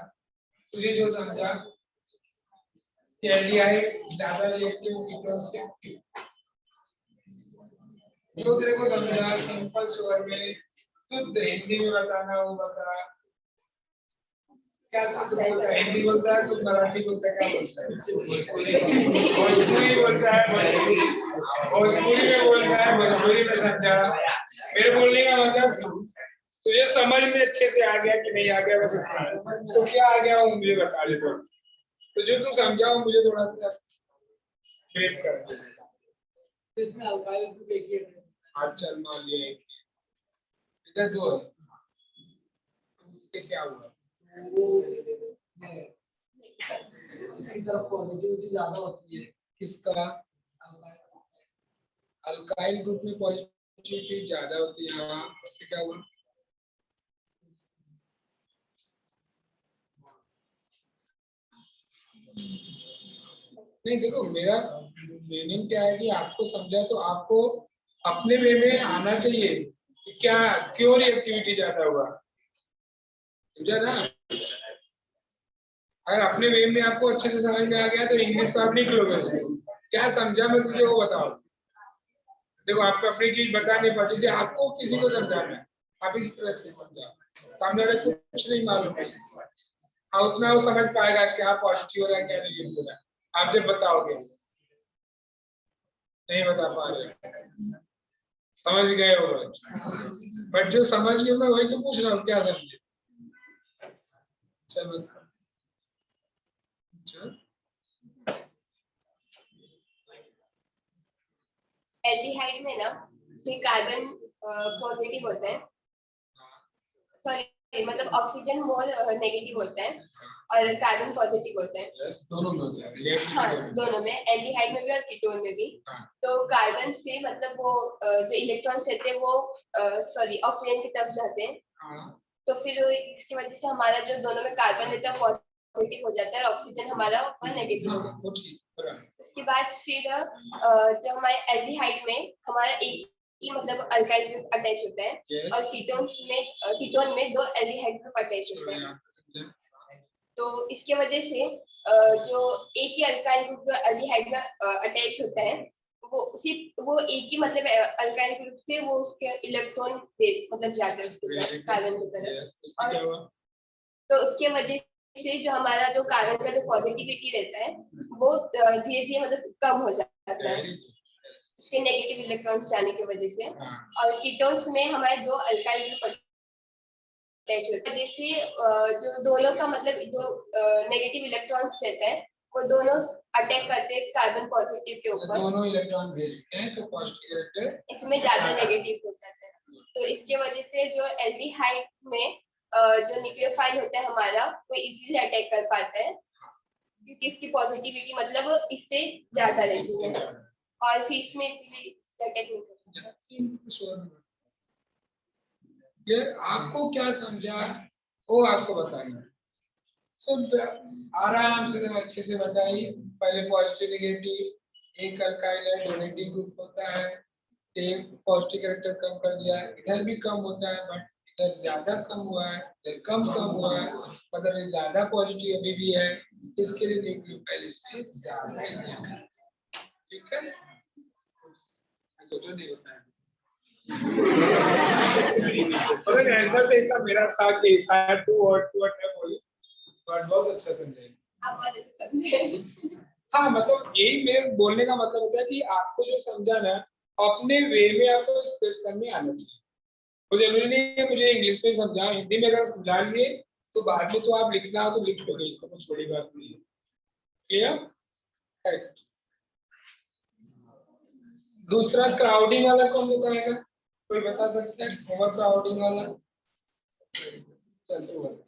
तुझे जो समझा ज्यादा रिएक्टिव कीटोन, जो तेरे को समझा सिंपल स्वर में शुद्ध हिंदी में बताना वो बता। क्या शुद्ध बोलता है? हिंदी बोलता है, शुद्ध मराठी बोलता है, क्या बोलता है? भोजपुरी बोलता है, भोजपुरी में बोलता है, भोजपुरी में समझा। मेरे बोलने का मतलब तुझे समझ में अच्छे से आ गया कि नहीं आ गया, बस इतना है। तो क्या आ गया वो मुझे बता दे। तो जो तू समझा वो मुझे थोड़ा सा ब्रीफ कर दे। इसमें अल्काइल ग्रुप एक ही है। अच्छा मान लिया इधर दो है, उसके क्या हुआ? वो इसकी तरफ पॉजिटिविटी ज्यादा होती है। किसका? अल्काइल ग्रुप में पॉजिटिविटी ज्यादा होती है। हाँ, उससे क्या हुआ? नहीं देखो, मेरा मीनिंग क्या है कि आपको समझा तो आपको अपने वे में आना चाहिए कि क्या क्यों रिएक्टिविटी ज्यादा हुआ, समझा ना? अगर अपने वे में आपको अच्छे से समझ में आ गया तो इंग्लिश तो आप लिख लोगे उसको। क्या समझा मैं तुझे वो बताओ। देखो आपको अपनी चीज बतानी पड़ी, जैसे आपको किसी को समझाना है, आप इस तरह से समझा, सामने वाले को कुछ नहीं मालूम है, उतना वो समझ पाएगा क्या पॉजिटिव हो रहा है क्या नेगेटिव हो रहा है। आप जब बताओगे नहीं बता पा रहे, समझ गए हो, बट जो समझ गए मैं वही तो पूछ रहा हूँ, क्या समझे? चलो एल्डिहाइड में ना कार्बन पॉजिटिव होता है, सॉरी मतलब ऑक्सीजन मोल नेगेटिव होता है और कार्बन पॉजिटिव होता है। yes, दोनों में होता है। हाँ, दोनों में, एल्डिहाइड में भी और कीटोन में भी। तो कार्बन से मतलब वो जो इलेक्ट्रॉन्स रहते हैं वो सॉरी ऑक्सीजन की तरफ जाते हैं। तो फिर इसकी वजह से हमारा जो दोनों में कार्बन रहता है पॉजिटिव हो जाता है और ऑक्सीजन हमारा ऊपर नेगेटिव हो जाता है। उसके बाद फिर जो हमारे एल्डिहाइड में हमारा एक ही मतलब अल्काइल ग्रुप अटैच होता है। yes. और कीटोन में दो एल्डिहाइड ग्रुप अटैच होते हैं। तो इसके वजह से जो एक ही अल्काइल ग्रुप जो एल्डिहाइड में अटैच होता है वो एक ही मतलब अल्काइल ग्रुप से वो उसके इलेक्ट्रॉन मतलब जाते हैं कार्बन की तरफ। और तो उसके वजह से जो हमारा जो कार्बन का जो पॉजिटिविटी रहता है वो धीरे धीरे मतलब कम हो जाता है उसके नेगेटिव इलेक्ट्रॉन्स जाने की वजह से। और कीटोन्स में हमारे दो अल्काइल ग्रुप अटैच होते हैं, जैसे जो दोनों का मतलब जो नेगेटिव इलेक्ट्रॉन्स रहते हैं वो दोनों अटैक करते हैं कार्बन पॉजिटिव के ऊपर। दोनों इलेक्ट्रॉन भेजते हैं तो पॉजिटिव इलेक्ट्रॉन इसमें ज्यादा नेगेटिव हो जाता है। तो इसके वजह से जो एल्डिहाइड में जो न्यूक्लियोफाइल होता है हमारा वो इजीली अटैक कर पाता है क्योंकि इसकी पॉजिटिविटी मतलब इससे ज्यादा रहती है और फिर इसमें इसीलिए अटैक नहीं करता। ये आपको क्या समझा वो आपको बताना। आराम से अच्छे से बताइए। पहले पॉजिटिव नेगेटिव, एक अल्काइल है डोनेटिव ग्रुप होता है, एक पॉजिटिव कैरेक्टर कम कर दिया है, इधर भी कम होता है बट इधर ज्यादा कम हुआ है, इधर कम हुआ है, मतलब ज्यादा पॉजिटिव अभी भी है, इसके लिए न्यूक्लियोफाइल इसमें ज्यादा है। ठीक है, तो नहीं होता है। पता से ऐसा मेरा था कि शायद टू और बोली, बट बहुत अच्छा समझे। हाँ, मतलब यही मेरे बोलने का मतलब होता है कि आपको जो समझा ना अपने वे में आपको एक्सप्रेस करने आना चाहिए। तो जरूरी नहीं है मुझे इंग्लिश में समझा, हिंदी में अगर समझा लिए तो बाद में तो आप लिखना हो तो लिख लोगे, इसका कुछ बड़ी बात नहीं है। क्लियर? दूसरा क्राउडिंग वाला कौन बताएगा? कोई बता सकता है ओवर क्राउडिंग वाला? चल तो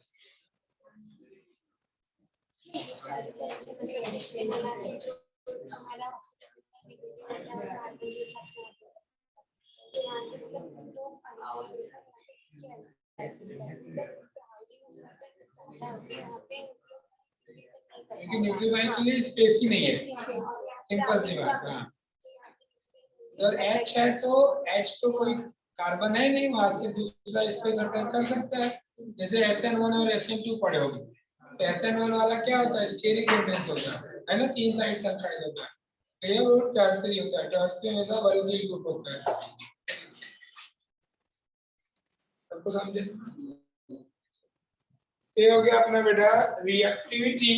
लेकिन न्यूक्लियोफाइल के लिए स्पेस ही नहीं है, सिंपल सी बात। हाँ, अगर H है तो H तो कोई कार्बन है नहीं, वहां से दूसरा स्पेस अटैक कर सकता है। जैसे SN1 और SN2 पड़े होंगे तो SN1 वाला क्या होता है, स्टेरिक एलिमेंट होता है ना, तीन साइड सल्फाइड होता है। तो ये वो टर्सरी होता है, टर्सरी में का वल्किल ग्रुप होता है। सबको समझे? ये हो गया अपना बेटा रिएक्टिविटी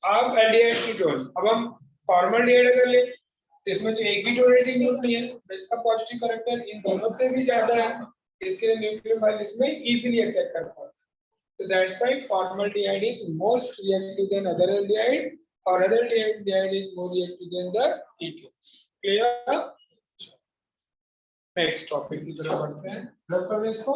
ऑफ एल्डिहाइड कीटोन। अब हम फॉर्मल्डिहाइड अगर ले तो इसमें तो एक भी डोनेटिंग ग्रुप नहीं है, तो इसका पॉजिटिव कैरेक्टर इन दोनों से भी ज्यादा है, इसके लिए न्यूक्लियोफाइल इसमें इजीली अटैक करता है। So that's why formaldehyde is most reactive than other aldehyde, or other aldehyde is more reactive than the ketones. Clear? Next topic की तरफ बढ़ते हैं। लग कर इसको।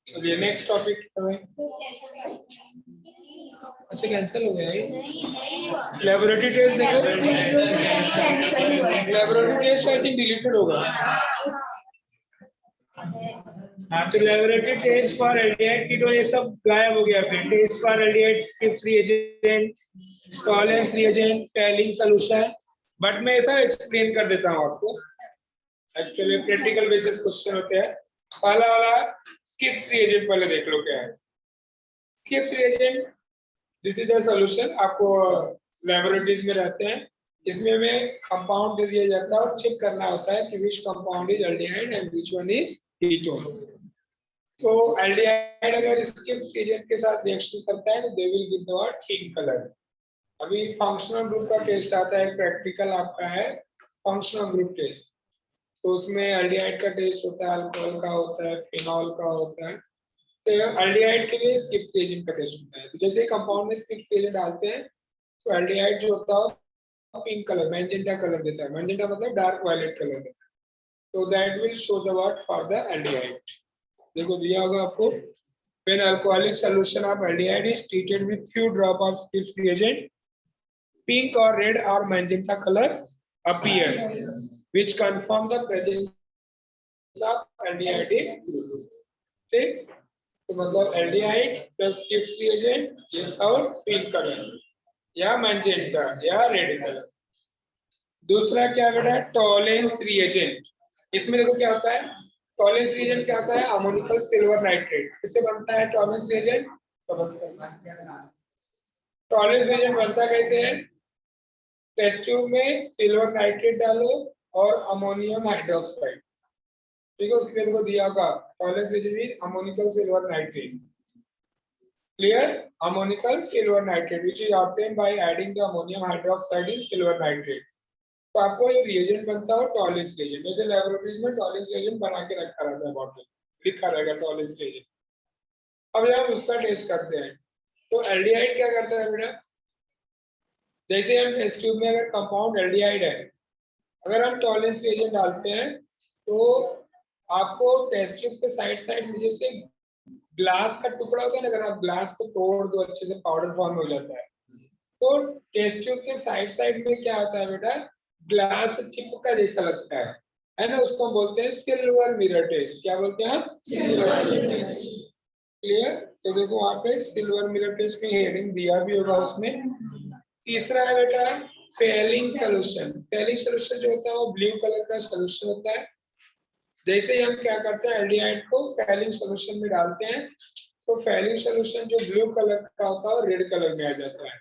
चलिए नेक्स्ट टॉपिक। अच्छा कैंसिल हो गया ये? लैबोरेटरी टेस्ट देखो, laboratory test I think deleted होगा। हाँ तो laboratory test for aldehyde ketone ये सब गायब हो गया। फिर test for aldehyde Schiff reagent, Tollens reagent, Fehling solution. But मैं ऐसा एक्सप्लेन कर देता हूँ आपको, एक्चुअली प्रैक्टिकल बेसिस क्वेश्चन होते हैं। पहला वाला स्किप्स रिएजेंट पहले देख लो क्या है। Skips reagent this is the solution, आपको लैबोरेटरीज में रहते हैं। इसमें हमें कंपाउंड दे दिया जाता है और चेक करना होता है कि which compound is aldehyde and which one is ketone. तो एल्डिहाइड अगर स्किप्स रिएजेंट के साथ रिएक्शन करता है तो they will give the pink colour. अभी फंक्शनल ग्रुप का टेस्ट आता है, प्रैक्टिकल आपका है फंक्शनल ग्रुप टेस्ट। तो उसमें एल्डिहाइड का टेस्ट होता है, अल्कोहल का होता है, फिनॉल का होता है। तो एल्डिहाइड के लिए स्किप रिएजेंट का टेस्ट होता है। तो जैसे कंपाउंड में स्किप रिएजेंट डालते हैं तो एल्डिहाइड जो होता है पिंक कलर, मैजेंटा कलर देता है। मैजेंटा मतलब डार्क वायलेट कलर देता है। तो that will show the what for the aldehyde. देखो दिया होगा आपको, when alcoholic solution of aldehyde is treated with few drop of Gibbs reagent, pink or red or magenta color appears, which confirm the presence of aldehyde group. ठीक, तो मतलब aldehyde plus Gibbs reagent और pink colour या magenta या red colour. दूसरा क्या बेटा, Tollens reagent. इसमें देखो क्या होता है, टॉलेंस रिएजेंट क्या होता है, अमोनिकल सिल्वर नाइट्रेट। किससे बनता है टॉलेंस रिएजेंट? टॉलेंस रिएजेंट बनता कैसे है, टेस्ट ट्यूब में सिल्वर नाइट्रेट डालो और अमोनियम हाइड्रोक्साइड। ठीक है, उसके लिए दिया होगा Tollens reagent is ammoniacal silver nitrate. Clear? Ammonical silver nitrate which is obtained by adding the ammonium hydroxide in silver nitrate. तो आपको ये रिएजेंट बनता है टॉलेंस रिएजेंट। जैसे लैबोरेटरीज में टॉलेंस रिएजेंट बना के रखा रहता है, बॉटल लिखा रहेगा टॉलेंस रिएजेंट। अब जब उसका टेस्ट करते हैं तो एल्डिहाइड क्या करता है बेटा, जैसे हम टेस्ट ट्यूब में अगर कंपाउंड एल्डिहाइड है, अगर हम टॉलेंस रिएजेंट डालते हैं तो आपको टेस्ट ट्यूब के साइड साइड में जैसे ग्लास का टुकड़ा होता है ना, अगर आप ग्लास को तोड़ दो अच्छे से पाउडर फॉर्म हो जाता है। तो टेस्ट ट्यूब के साइड साइड में क्या होता है बेटा, ग्लास चिपका जैसा लगता है ना, उसको बोलते हैं सिल्वर मिरर टेस्ट। क्या बोलते हैं? Silver mirror test. क्लियर? तो देखो वहां पे सिल्वर मिरर टेस्ट की हेडिंग दिया भी होगा उसमें। तीसरा है बेटा फेलिंग सोल्यूशन। फेलिंग सोल्यूशन जो होता है वो ब्लू कलर का सोल्यूशन होता है। जैसे ही हम क्या करते हैं एल्डिहाइड को फेलिंग सोल्यूशन में डालते हैं तो फेलिंग सोल्यूशन जो ब्लू कलर का होता है वो रेड कलर में आ जाता है।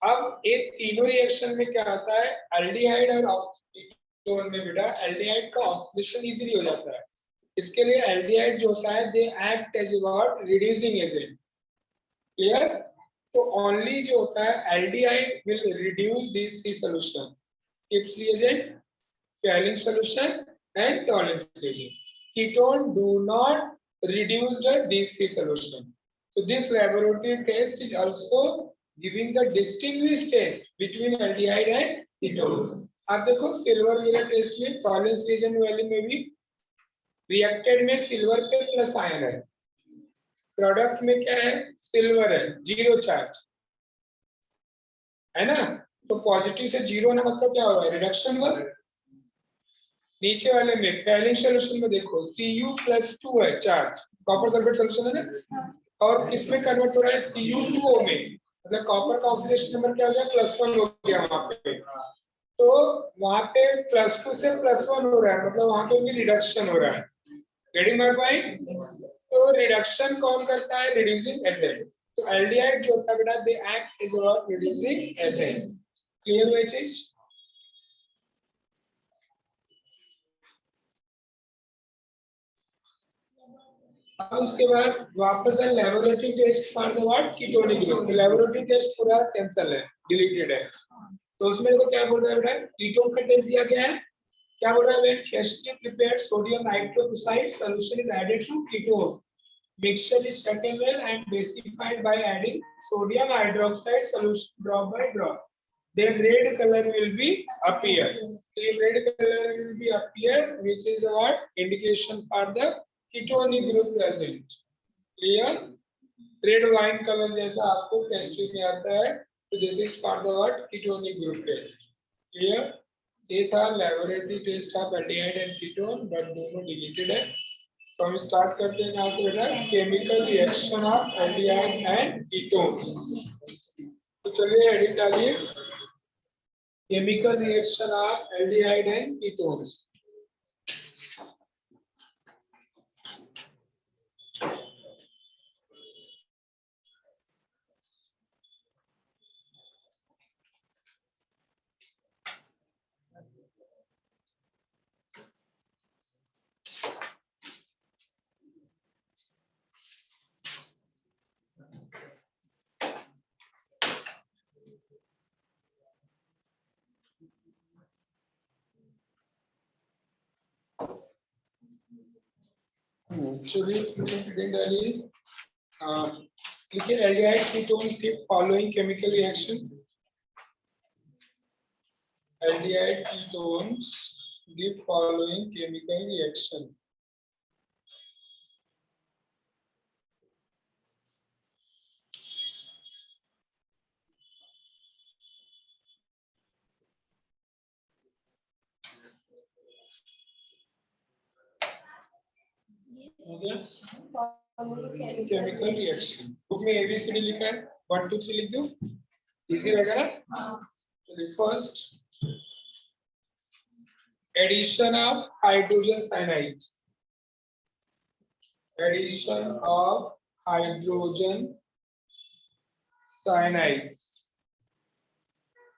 अब ये तीनों रिएक्शन में क्या होता है, एल्डिहाइड और कीटोन में बेटा एल्डिहाइड का ऑक्सीडेशन इजीली हो जाता है। इसके लिए एल्डिहाइड जो होता है they act as what, reducing agent. Clear? तो ओनली जो होता है aldehyde will reduce this three solution, Gibbs reagent, Fehling solution and Tollens reagent. Ketone do not reduce these three solution. So this laboratory test is also giving the distinguished test between aldehyde and ketone. आप देखो silver mirror test में tolerance reason वाले में भी reacted में silver पे plus ion है, product में क्या है, सिल्वर है, जीरो चार्ज है ना। तो पॉजिटिव से जीरो ना मतलब क्या होगा, रिडक्शन हुआ। नीचे वाले में फेलिंग सॉल्यूशन में देखो Cu+2 है चार्ज, कॉपर सल्फेट सॉल्यूशन है ना, और किसमें कन्वर्ट हो रहा है, Cu2O में, मतलब कॉपर का ऑक्सीडेशन नंबर क्या हो गया, +1 हो गया वहां पे। तो वहां पे +2 से +1 हो रहा है, मतलब वहां पे भी रिडक्शन हो रहा है। Getting my point? तो रिडक्शन कौन करता है, रिड्यूसिंग एजेंट। तो एल्डिहाइड जो होता है बेटा they act as a reducing agent. Clear हुआ चीज? उसके बाद वापस है laboratory test for the what, ketonic group. Laboratory test पूरा कैंसिल है, डिलीटेड है। तो उसमें देखो क्या बोल रहा है बेटा, कीटोन का टेस्ट दिया गया है, क्या बोल रहा है, when freshly prepared sodium hydroxide solution is added to ketone, mixture is settled well and basified by adding sodium hydroxide solution drop by drop, then red color will be appear. So red color will be appear, which is what indication for the ketonic group present. Clear? Red wine color जैसा आपको test में आता है, तो this is for the what, ketonic group test. Clear? ये था laboratory test of aldehyde and ketone, but दोनों deleted है। तो हम स्टार्ट करते हैं यहाँ से बेटा, chemical reaction of aldehyde and ketone. तो चलिए हेडिंग डालिए, chemical reaction of aldehyde and ketone. चलिए हेडिंग डालिए, लिखिए एल्डिहाइड कीटोन्स के following chemical reaction. Aldehyde ketones give following chemical reaction. Chemical reaction book में एबीसीडी लिखा है, 1 2 3 लिख दो, इजी रहेगा ना। चलिए first, addition of hydrogen cyanide, addition of hydrogen cyanide,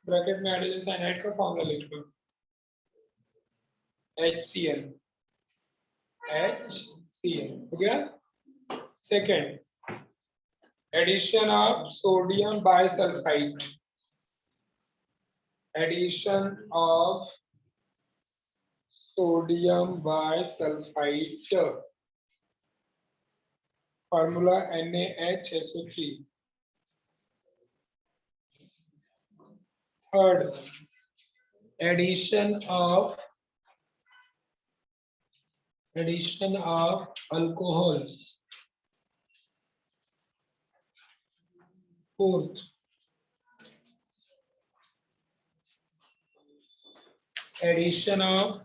bracket में हाइड्रोजन साइनाइड का फॉर्मूला लिख लो, HCl, HCl हो गया। Second, addition of sodium bisulfite, addition of sodium bisulfite, formula NaHSO3। Third, addition of alcohol। Fourth, addition of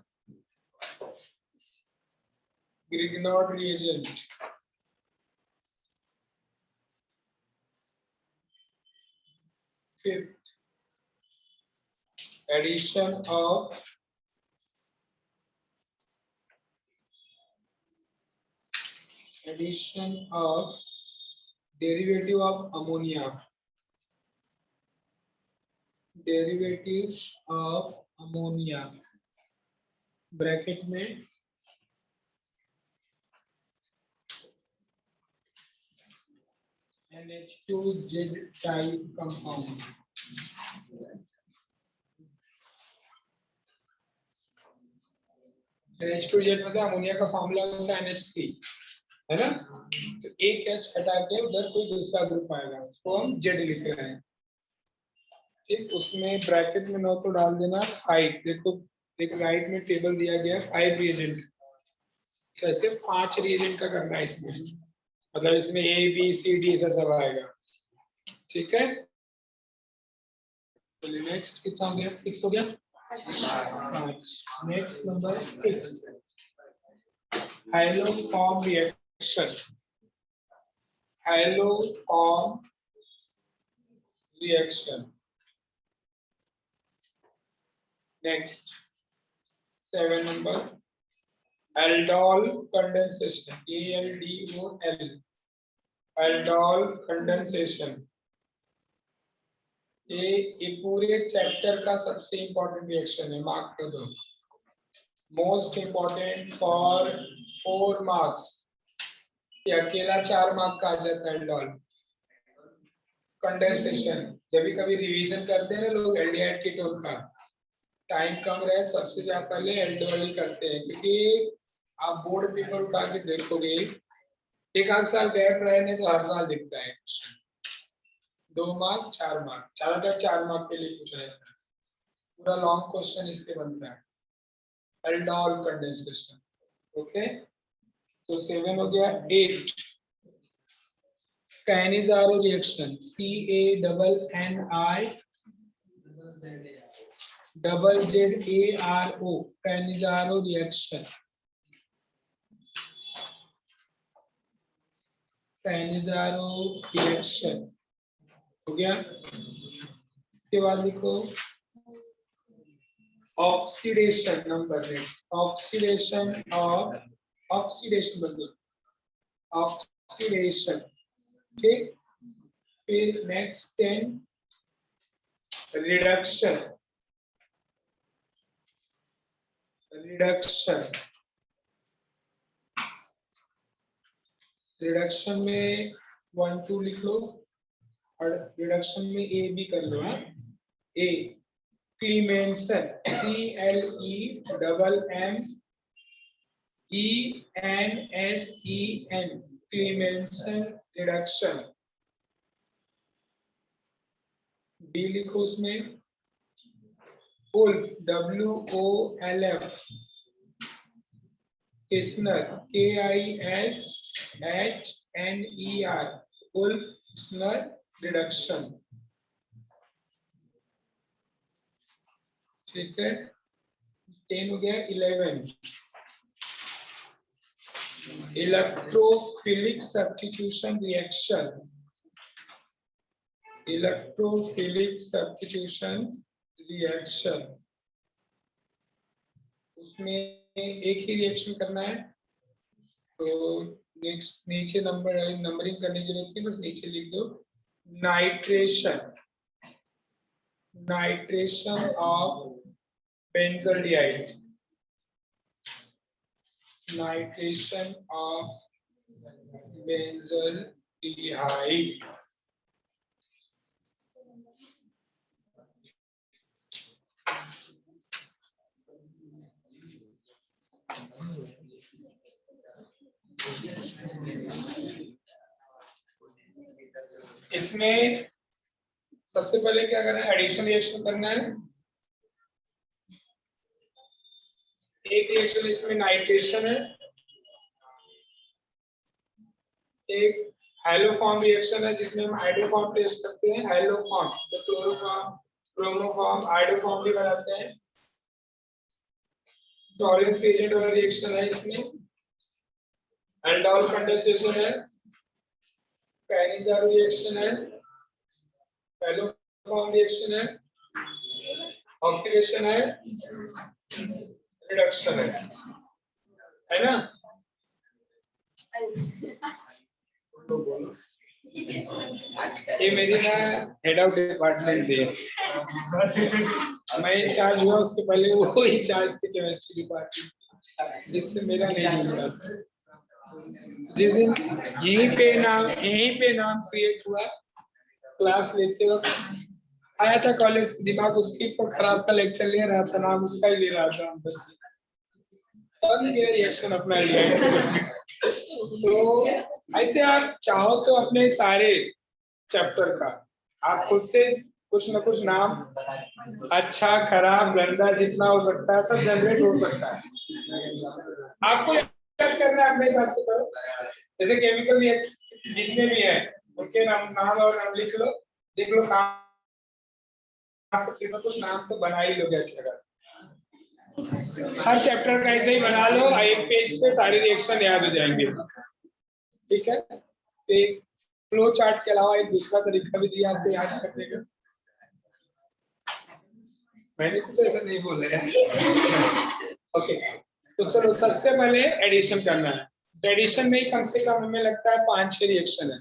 Grignard reagent। Fifth, addition of derivative of ammonia। Derivatives of ammonia bracket में NH2Z type compound. NH2Z मतलब ammonia का formula होता है NH3, है ना? तो एक H हटा के उधर कोई दूसरा ग्रुप आएगा, उसको हम Z लिख रहे हैं। ठीक, उसमें ब्रैकेट में नोट तो डाल देना हाइट। देखो एक राइट में टेबल दिया गया है 5 रिएजेंट, कैसे 5 रिएजेंट का करना है इसमें, मतलब इसमें A B C D ऐसा सब आएगा। ठीक है, चलिए नेक्स्ट कितना हो गया, 6 हो गया। 5। Next number 6, haloform reaction. Haloform reaction. Next 7 number, aldol condensation, ALDOL, aldol condensation। ये पूरे चैप्टर का सबसे इंपॉर्टेंट रिएक्शन है, मार्क कर दो। मोस्ट इंपॉर्टेंट फॉर 4 मार्क्स, ये अकेला 4 मार्क का आ जाता है aldol कंडेंसेशन। जब भी कभी रिवीजन करते हैं ना लोग एल्डिहाइड कीटोन का, टाइम कम रहे सबसे ज्यादा पहले एल्डिहाइड ही करते हैं, क्योंकि आप बोर्ड पेपर उठा के देखोगे एक आध साल गैप रहने तो हर साल दिखता है 2 मार्क 4 मार्क, ज्यादातर 4 मार्क के लिए पूछा जाता है। पूरा लॉन्ग क्वेश्चन इसके बनता है एल्डिहाइड कंडेंसेशन। ओके, तो 7 हो गया। 8, Cannizzaro reaction, CANNIZARO, Cannizzaro reaction, Cannizzaro reaction हो गया। इसके बाद लिखो oxidation number, next oxidation of, oxidation मतलब ऑक्सीडेशन। ठीक, फिर नेक्स्ट 10 रिडक्शन, रिडक्शन। रिडक्शन में 1 2 लिख लो और रिडक्शन में ए भी कर लो। हाँ, A Clemmensen, CLEMMENSEN, Clemmensen reduction. B लिखो उसमें Wolff, WOLF, Kishner, KISHNER, Wolff Kishner reduction. ठीक है, 10 हो गया। 11 electrophilic substitution reaction, electrophilic substitution reaction. उसमें एक ही रिएक्शन करना है, तो नेक्स्ट नीचे नंबरिंग करने की जरूरत नहीं, बस नीचे लिख दो nitration, nitration of benzaldehyde, nitration of benzaldehyde. इसमें सबसे पहले क्या करना है, एडिशन रिएक्शन करना है। एक रिएक्शन इसमें नाइट्रेशन है, एक हाइलोफॉर्म रिएक्शन है जिसमें हम हाइड्रोफॉर्म टेस्ट करते हैं, हाइलोफॉर्म, तो क्लोरोफॉर्म, ब्रोमोफॉर्म, हाइड्रोफॉर्म भी बनाते हैं। टॉरेंस रिएजेंट वाला रिएक्शन है, इसमें एल्डिहाइड कंडेंसेशन है, कैनिज़ारो रिएक्शन है, हाइलोफॉर्म रिएक्शन है, ऑक्सीडेशन है, रिडक्शन है ना? तो बोलो ये मेरी ना हेड ऑफ डिपार्टमेंट थी। मैं इंचार्ज हुआ उसके पहले वो इंचार्ज थे केमिस्ट्री डिपार्टमेंट, जिससे मेरा नहीं जुड़ा। जिस दिन यहीं पे नाम क्रिएट हुआ, क्लास लेते वक्त आया था कॉलेज, दिमाग उसकी को खराब था, लेक्चर ले रहा था, नाम उसका ही ले रहा था बस, और ये रिएक्शन अपना लिया। तो ऐसे आप चाहो तो अपने सारे चैप्टर का आप खुद से कुछ न कुछ नाम, अच्छा खराब गंदा जितना हो सकता है सब जनरेट हो सकता है। आपको याद करना है अपने हिसाब से करो। जैसे केमिकल जितने भी हैं उनके नाम और नाम लिख लो कुछ नाम तो बना ही लोगे अच्छा खासा। हर चैप्टर का ऐसे ही बना लो, एक पेज पे सारे रिएक्शन याद हो जाएंगे। ठीक है, तो एक फ्लो चार्ट के अलावा एक दूसरा तरीका भी दिया आपको याद करने का। मैंने कुछ ऐसा नहीं बोला यार। ओके, तो चलो सबसे पहले एडिशन करना है। तो एडिशन में कम से कम हमें लगता है 5-6 रिएक्शन है।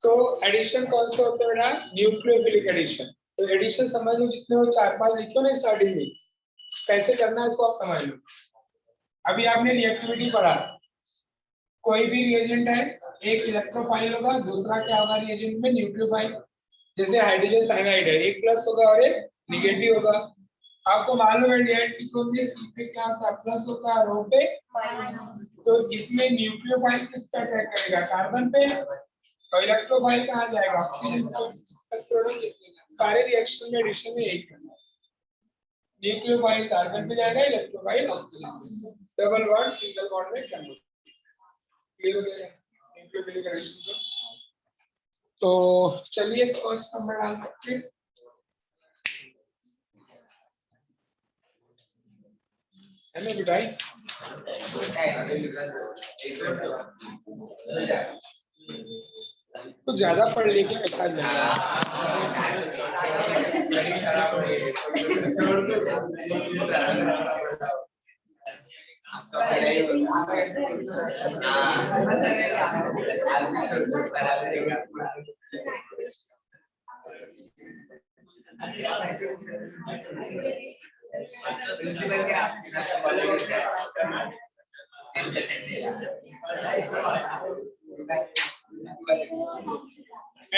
तो एडिशन कौन से होते हैं बेटा? Nucleophilic addition. तो एडिशन समझ लो, जितने वो 4-5 लिखे ना स्टार्टिंग में, कैसे करना है इसको आप समझ लो। अभी आपने रिएक्टिविटी पढ़ा, कोई भी रिएजेंट है, एक इलेक्ट्रोफाइल होगा, दूसरा क्या होगा रिएजेंट में? न्यूक्लियोफाइल। जैसे हाइड्रोजन साइनाइड है, एक प्लस होगा और एक निगेटिव होगा। आपको मालूम है डी-एन में सी पे क्या होता है? प्लस होता है, रो पे माइनस। तो इसमें न्यूक्लियोफाइल किस पे अटैक करेगा? कार्बन पे। और इलेक्ट्रोफाइल कहाँ जाएगा? ऑक्सीजन पे। सारे रिएक्शन में एडिशन में यही करना है। न्यूक्लियोफाइल कार्बन पे जाएगा, electrophile oxygen. Double bond single bond में कन्वर्ट। क्लियर हो गया न्यूक्लियोफिलिक एडिशन का? तो चलिए फर्स्ट नंबर डालते हैं। है ना बिटाई? कुछ ज्यादा पढ़ लेके ऐसा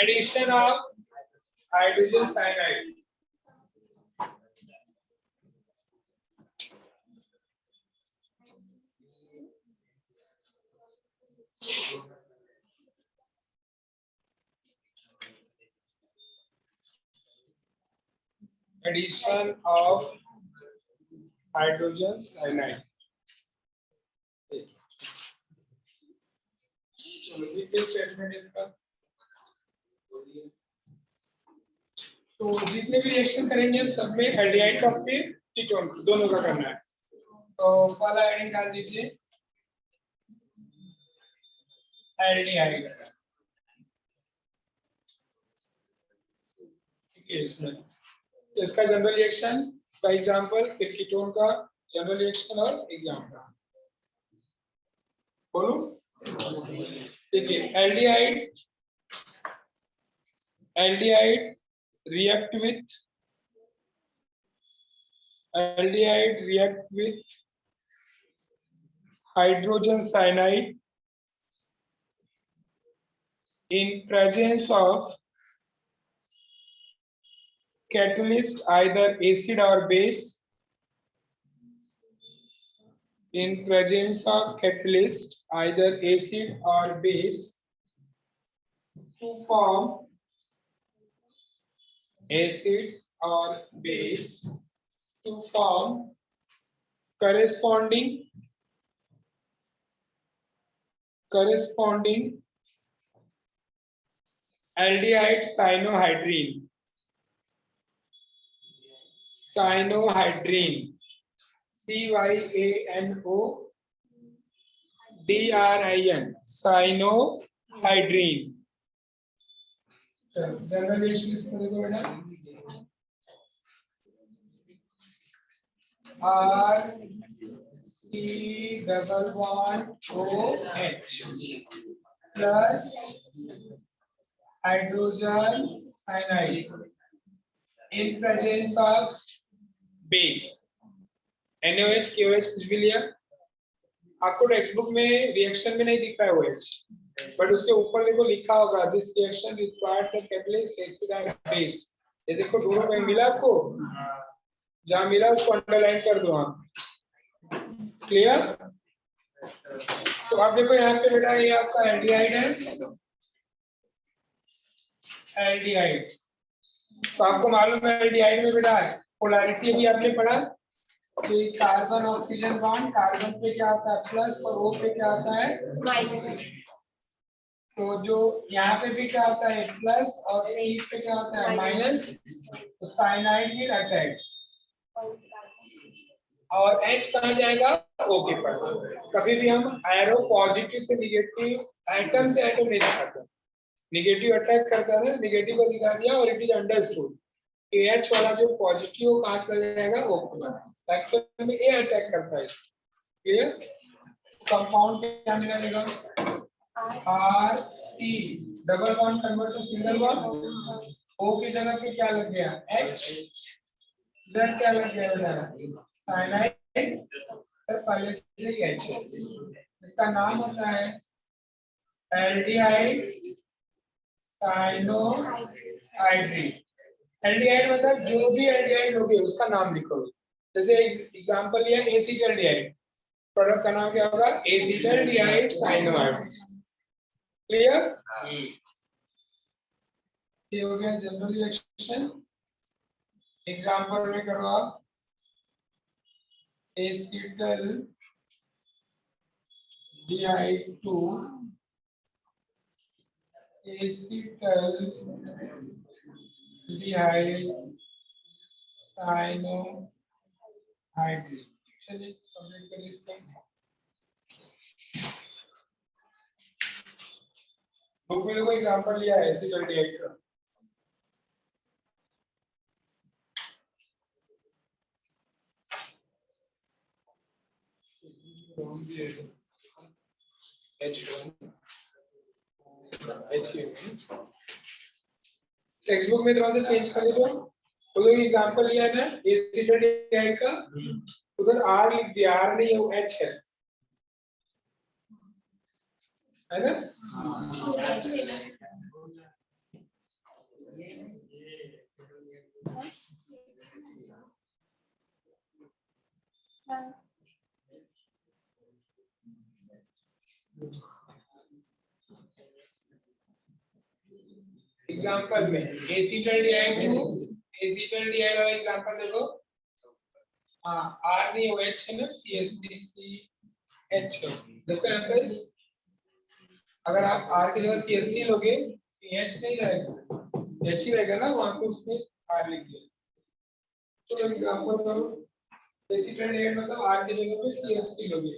addition of hydrogen cyanide. Addition of hydrogen cyanide. Statement इसका। तो जितने भी रिएक्शन करेंगे हम सब में एल्डिहाइड का फिर कीटोन दोनों का करना है। तो पहला एडिंग डाल दीजिए एल्डिहाइड। ठीक है, इसका जनरल रिएक्शन का एग्जांपल, फिर कीटोन का जनरल रिएक्शन और एग्जांपल बोलो। ठीक है, aldehyde react with hydrogen cyanide in presence of catalyst either acid or base. In presence of catalyst either acid or base to form acids or base to form corresponding aldehyde cyanohydrine. CYANODRIN cyanohydrine. General reaction इसको देखो बेटा, RC double bond OH plus hydrogen cyanide in presence of base NaOH KOH कुछ भी लिया आपको text book में reaction में नहीं दिख रहा है वो H बट उसके ऊपर देखो लिखा होगा this reaction required the catalyst acid and base ये देखो दोनों में मिला आपको जहां मिला उसको अंडरलाइन कर दो आप क्लियर तो आप देखो यहाँ पे बेटा ये आपका एल्डिहाइड है एल्डिहाइड तो आपको मालूम है एल्डिहाइड में बेटा पोलैरिटी भी आपने पढ़ा कि कार्बन ऑक्सीजन बॉन्ड कार्बन पे क्या आता है प्लस और O पे क्या आता है माइनस तो जो यहाँ पे भी क्या आता है प्लस और C पे क्या आता है माइनस तो साइनाइड विल अटैक और H कहाँ जाएगा O के पास कभी भी हम एरो पॉजिटिव से निगेटिव एटम से एटम नहीं दिखाते निगेटिव अटैक करता है निगेटिव को दिखा दिया और इट इज अंडरस्टूड कि H वाला जो पॉजिटिव कहाँ चला जाएगा O के एक्चुअल में A अटैक करता है क्लियर कंपाउंड क्या मिलेगा R C double bond convert to single bond O की जगह पे क्या लग गया H इधर क्या लग गया साइनाइड तो पहले से ही H इसका नाम होता है एल्डिहाइड साइनोहाइड्रेट एल्डिहाइड मतलब जो भी एल्डिहाइड होगी उसका नाम लिखो जैसे एग्जांपल लिया एसिटल्डिहाइड प्रोडक्ट का नाम क्या होगा एसिटल्डिहाइड साइनोहाइड्रेट क्लियर ये हो गया जनरल रिएक्शन एग्जांपल में करो आप एसिटल्डिहाइड 2 एसिटल्डिहाइड साइनोहाइड्रेट चलिए कंप्लीट करिए इसको बुक में कोई एग्जांपल लिया है एसिटल्डिहाइड का टेक्स्ट बुक में थोड़ा सा चेंज कर दो तो एग्जांपल लिया है ना एसिटल्डिहाइड का उधर R लिख दिया R नहीं है वो H है ना एग्जांपल में एसिटल्डिहाइड वाला एग्जांपल देखो हाँ R नहीं वो H है ना CH2CH देखो यहाँ पे अगर आप R की जगह CH3 लोगे तो H नहीं रहेगा H ही रहेगा ना वहाँ पे उसमें R लिख दिया तो एग्जांपल करो एसिटल्डिहाइड मतलब R की जगह पे CH3 लोगे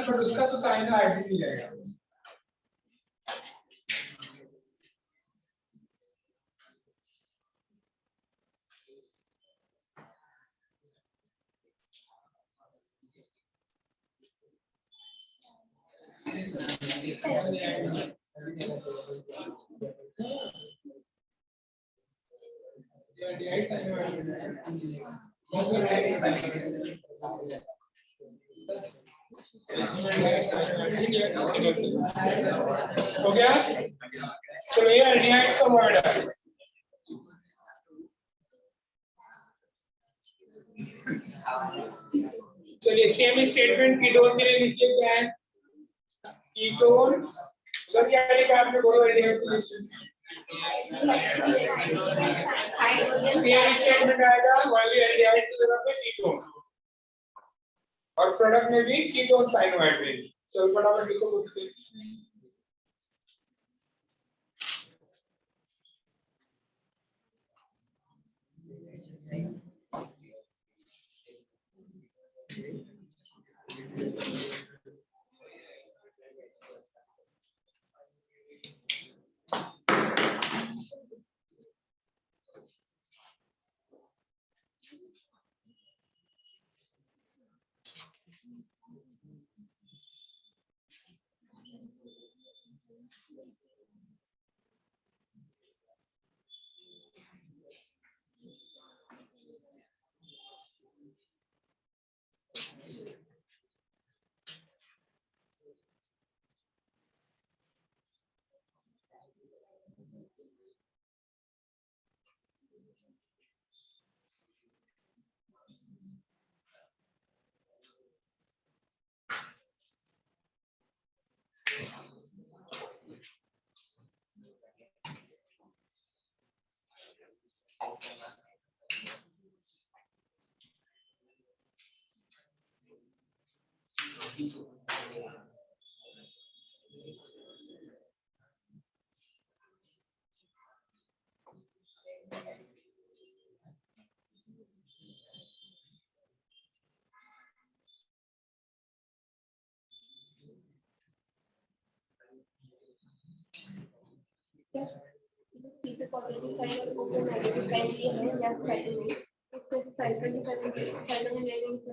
पर उसका तो साइन हाइड्रोजन रहेगा। हो गया? चलो ये एल्डिहाइड का वर्ड है। चलिए सेम स्टेटमेंट कीटोन के लिए लिखिए क्या है? कीटोन सर क्या लिखा आपने, बोलो एल्डिहाइड की लिस्ट में। सेम स्टेटमेंट आएगा वाली एल्डिहाइड की जगह पे कीटोन, और प्रोडक्ट में भी कीटोन साइन हाइड्रेट। चलो फटाफट लिखो उसके। पीछे पॉजिटिव साइन और ऊपर नेगेटिव साइन ये है या साइड में, उसको साइड में करेंगे, साइड में ले लेंगे।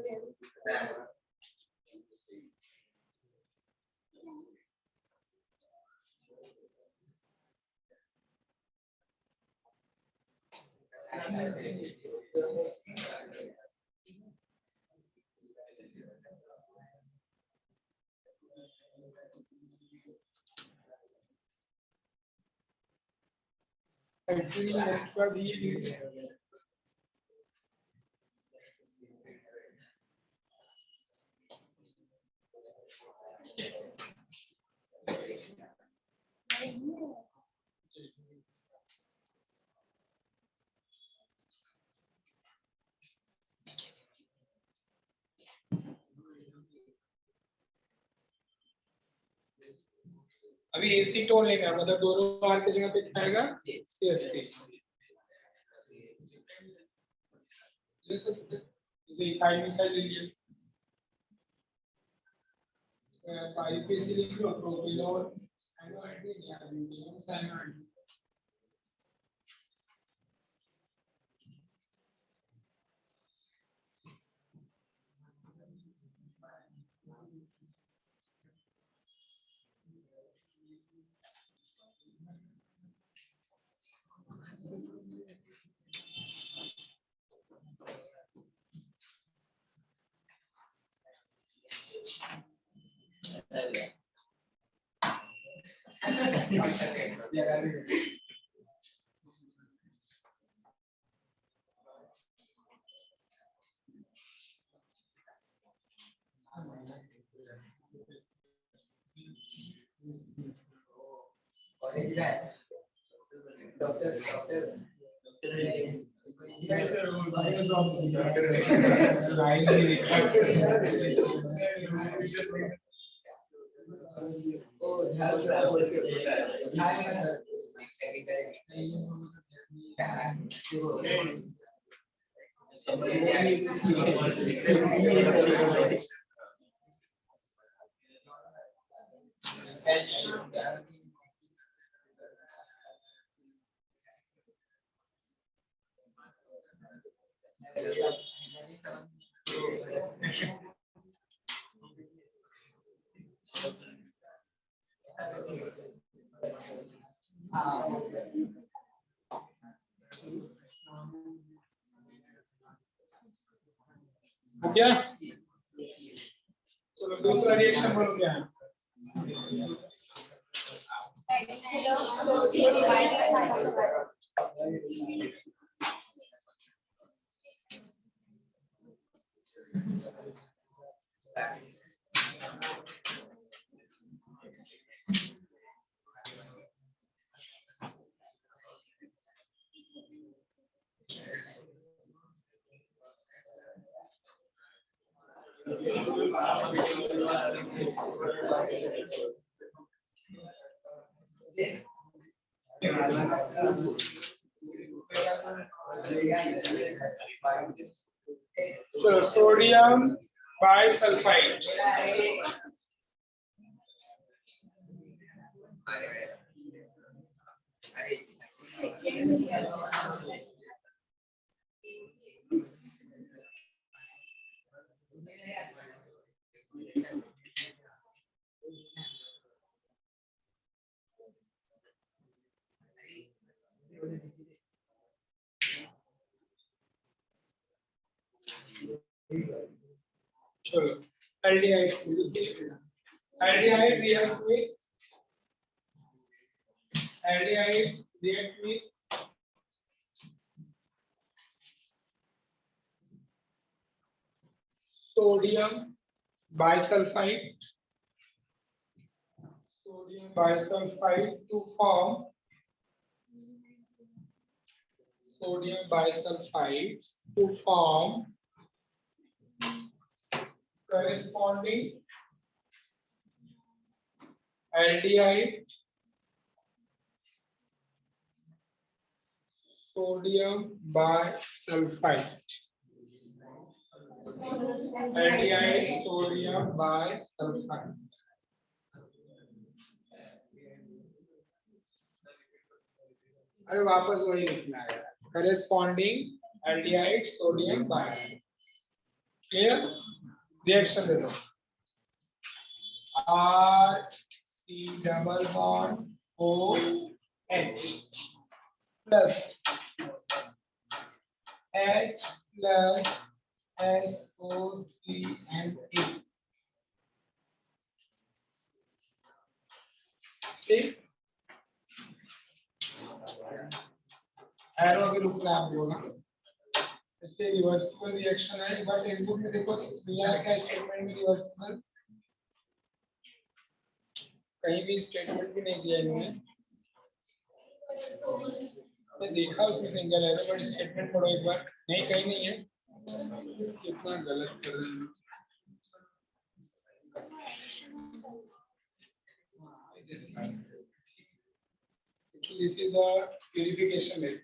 अभी एसीटोन लेना है, मतलब दोनों बार की जगह पे क्या आएगा? सीएसटी। जैसे इथाइल मिथाइल ले लिया, आईपीसी लिख लो, प्रोपिनोल साइनोहाइड्रेट या ब्यूटेनोल साइनोहाइड्रेट। हो गया? चलो दूसरा रिएक्शन बोलो क्या है? चलो सोडियम बाइसल्फाइड चलो aldehyde react with sodium bisulfite to form corresponding aldehyde sodium bisulfite अरे वापस वही लिखना है corresponding aldehyde sodium bisulfite clear reaction दे दो R C double bond O H plus H plus SO3 and E ठीक arrow के रूप में आप बोला इससे रिवर्सिबल रिएक्शन है बट एक बुक में देखो दिया है क्या स्टेटमेंट में रिवर्सिबल कहीं भी स्टेटमेंट भी नहीं दिया इन्होंने मैं देखा उसमें सिंगल एरो बट स्टेटमेंट पढ़ो एक बार नहीं कहीं नहीं है कितना गलत कर रहे हैं this is the purification rate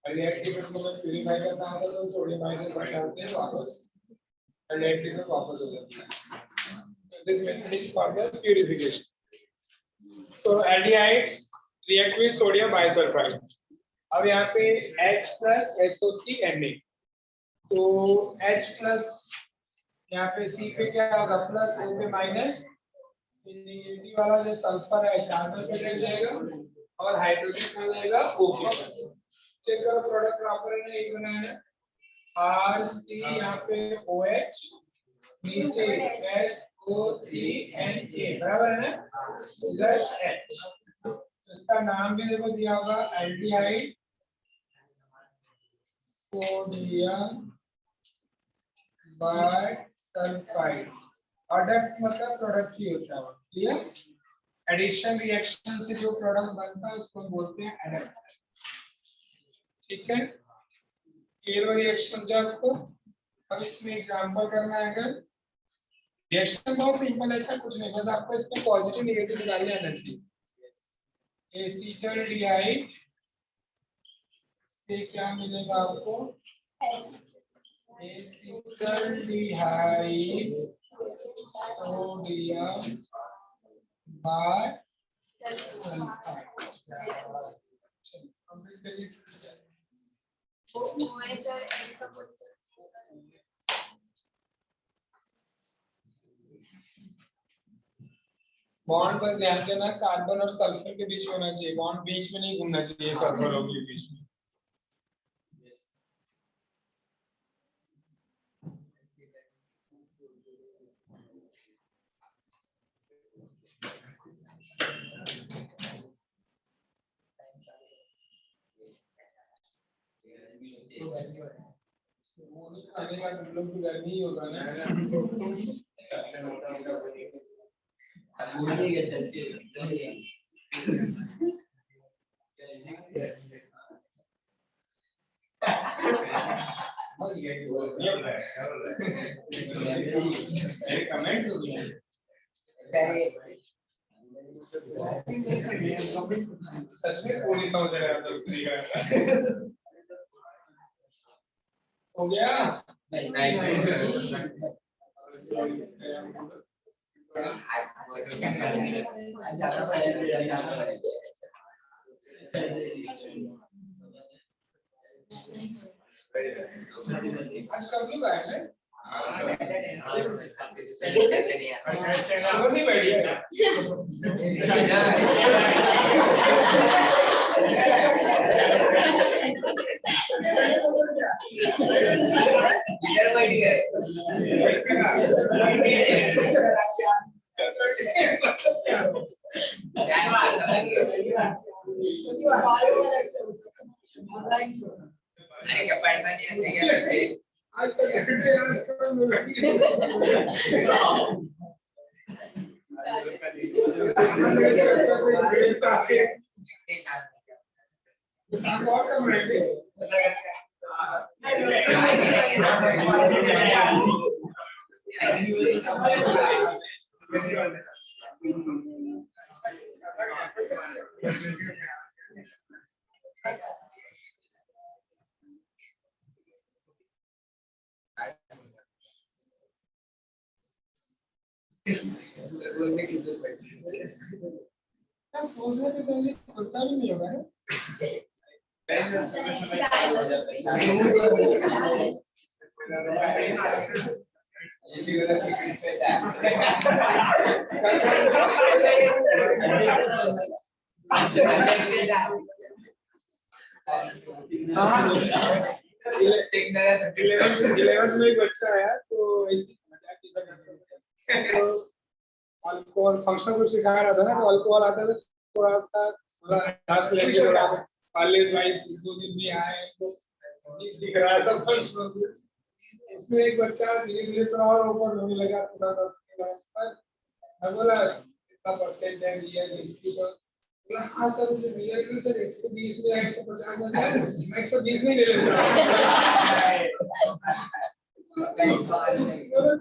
reactive को मैं प्यूरिफाई करता हूं तो सोडियम आयन हटाते हैं वापस रिएक्टिव में वापस हो जाता है this method is for the purification तो aldehydes react with sodium bisulphide अब यहाँ पे H plus SO3 Na तो H plus यहाँ पे C पे क्या होगा प्लस O पे माइनस नेगेटिव वाला जो सल्फर है कार्बन पे लग जाएगा और हाइड्रोजन आ जाएगा O के पास चेक करो प्रोडक्ट प्रॉपर है नहीं बनाया है RC यहाँ पे OH नीचे SO3 Na बराबर है ना प्लस H इसका नाम भी देखो दिया होगा एल्डिहाइड सोडियम बाइसल्फाइड प्रोडक्ट मतलब प्रोडक्ट ही होता है क्लियर एडिशन रिएक्शन से जो प्रोडक्ट बनता है उसको हम बोलते हैं एडप्ट। ठीक है, क्लियर हुआ रिएक्शन समझा आपको। अब इसमें एग्जांपल करना है। अगर रिएक्शन बहुत सिंपल है, ऐसा कुछ नहीं, बस आपको इसमें पॉजिटिव नेगेटिव निकालने आना चाहिए। एसीटल्डिहाइड से क्या मिलेगा आपको? एसीटल्डिहाइड सोडियम बाय बॉन्ड बस ध्यान देना कार्बन और सल्फर के बीच में होना चाहिए, बॉन्ड बीच में नहीं घूमना चाहिए सल्फर के बीच में। खाने का हम लोग की गर्मी ही होगा ना। कमेंट सच में पूरी समझ रहा था हो गया। आज कब क्यों आए हैं? सुबह से बैठी है। इधर बैठ गए। अरे कपड़ा नहीं है वैसे आज सैटरडे आज कल और कम रहेंगे। सोचने के पहले खुलता भी नहीं होगा। इलेवेंथ में एक बच्चा आया तो अल्कोहल फंक्शन ग्रुप सिखा रहा था ना, तो अल्कोहल आता था थोड़ा सा घास लेके कॉलेज भाई 2 दिन भी आए तो दिख रहा था फंक्शन ग्रुप। इसमें एक बच्चा धीरे धीरे थोड़ा और ऊपर होने लगा मैं बोला इतना परसेंट है रियल इसकी तो हाँ सर मुझे रियल की सर 120 में 150 है 120 में ले लेता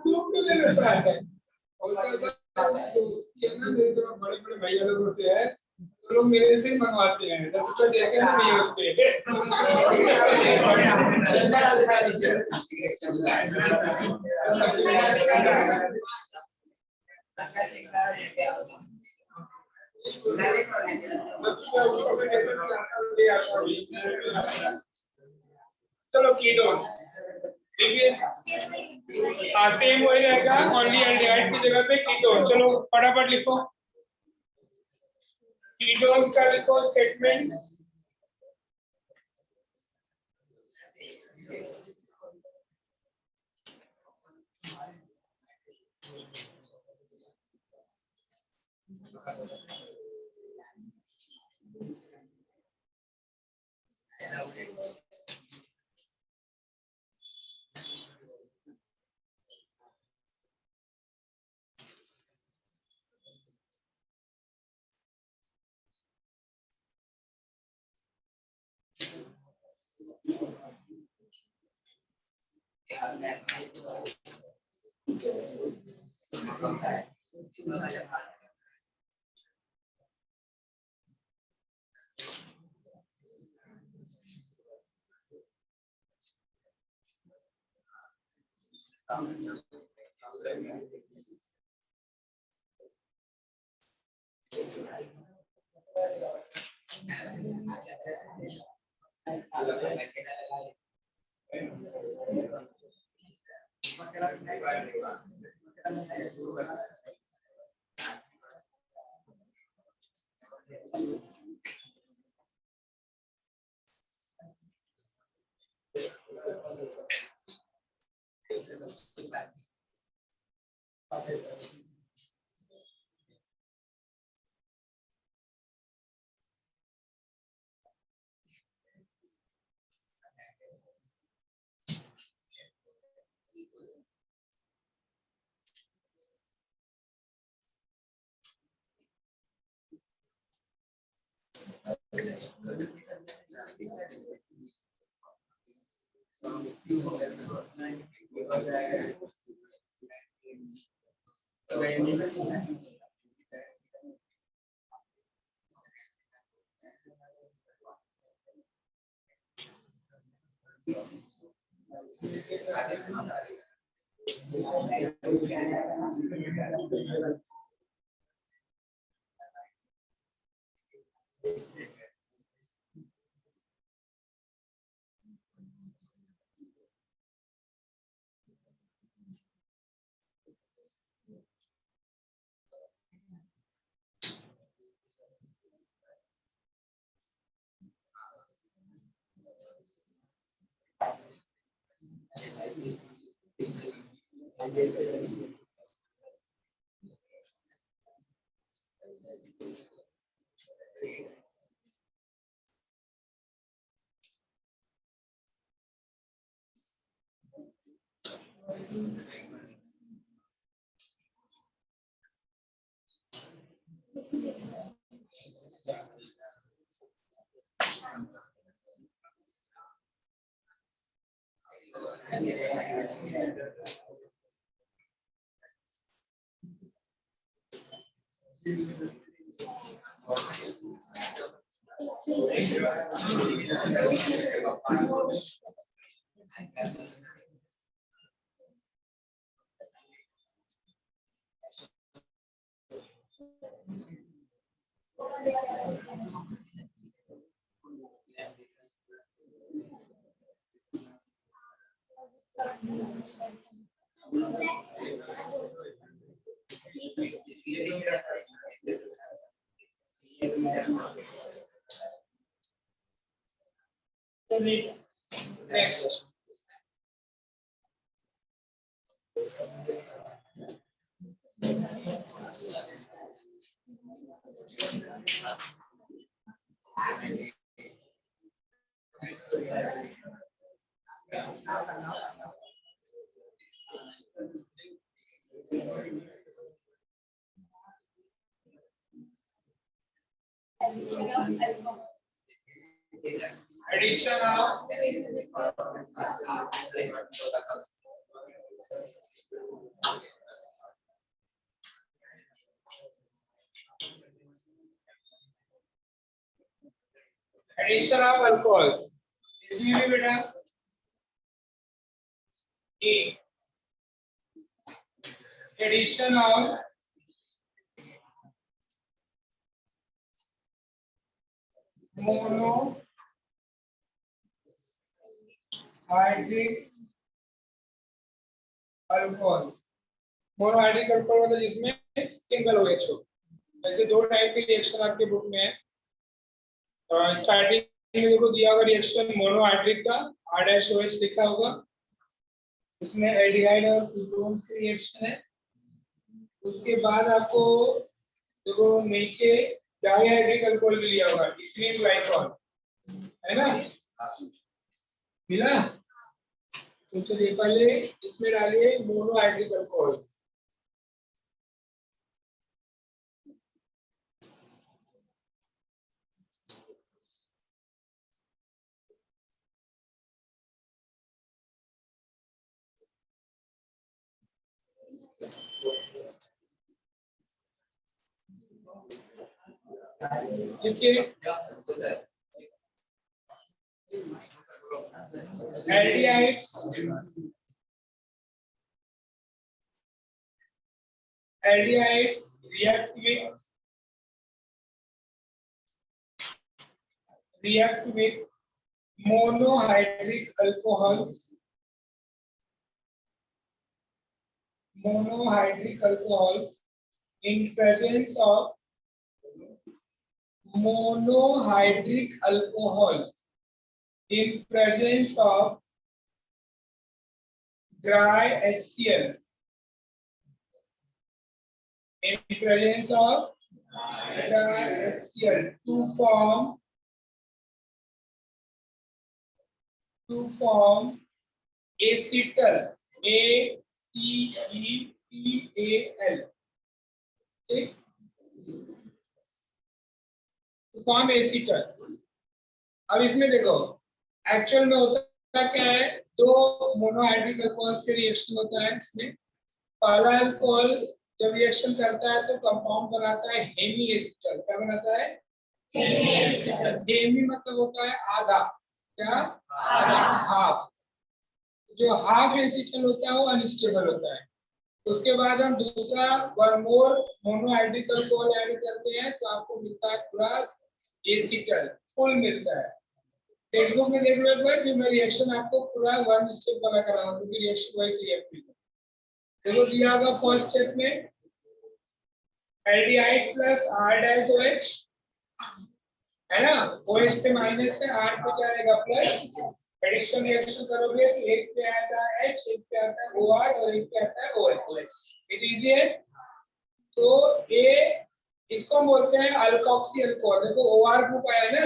क्यों ले लेता है दोस्ती है ना मेरे तो बड़े बड़े भैया लोगों से है तो लोग मेरे से ही मंगवाते हैं 10 रुपए देके ना नहीं उस पे चलो कीटोन्स ठीक है सेम वही रहेगा ओनली एल्डिहाइड की जगह पे कीटोन। चलो फटाफट लिखो कीटोन्स का लिखो statement. Next. Addition of alcohols. इसमें भी बेटा A. Addition of monohydric alcohol. Monohydric alcohol मतलब जिसमें सिंगल OH हो। ऐसे दो टाइप के रिएक्शन आपके बुक में है। स्टार्टिंग में देखो दिया होगा रिएक्शन मोनोहाइड्रिक का R-OH लिखा होगा, उसमें एल्डिहाइड और कीटोन्स की रिएक्शन है। उसके बाद आपको देखो नीचे डाइहाइड्रिक अल्कोहल भी लिया होगा, इथीन ग्लाइकॉल, है ना? मिला? तो चलिए पहले इसमें डालिए मोनोहाइड्रिक अल्कोहल। देखिए aldehydes react with monohydric alcohols in presence of monohydric alcohol in presence of dry HCl in presence of dry HCl to form acetal ACETAL ठीक to form acetal। अब इसमें देखो एक्चुअल में होता क्या है, दो मोनोहाइड्रिक अल्कोहल से रिएक्शन होता है। इसमें पहला अल्कोहल जब रिएक्शन करता है तो कंपाउंड बनाता है हेमी एसिटल। क्या बनाता है? हेमी मतलब होता है आधा, क्या आधा, हाफ। जो हाफ एसिटल होता है वो अनस्टेबल होता है। उसके बाद हम दूसरा one more monohydric alcohol add करते हैं तो आपको मिलता है पूरा एसिटल, फुल मिलता है। टेक्स्ट बुक में देख लो एक बार, जो मैं रिएक्शन आपको पूरा वन स्टेप वाला करा रहा हूं क्योंकि रिएक्शन वही चाहिए आपको। देखो दिया होगा फर्स्ट स्टेप में aldehyde plus R dash OH है ना, OH पे माइनस है, R पे क्या रहेगा प्लस। एडिशन रिएक्शन करोगे तो एक पे आता है H, एक पे आता है OR और एक पे आता है OH। इट इजी है। तो ये इसको बोलते हैं अल्कोक्सी अल्कोहल। देखो OR ग्रुप आया ना,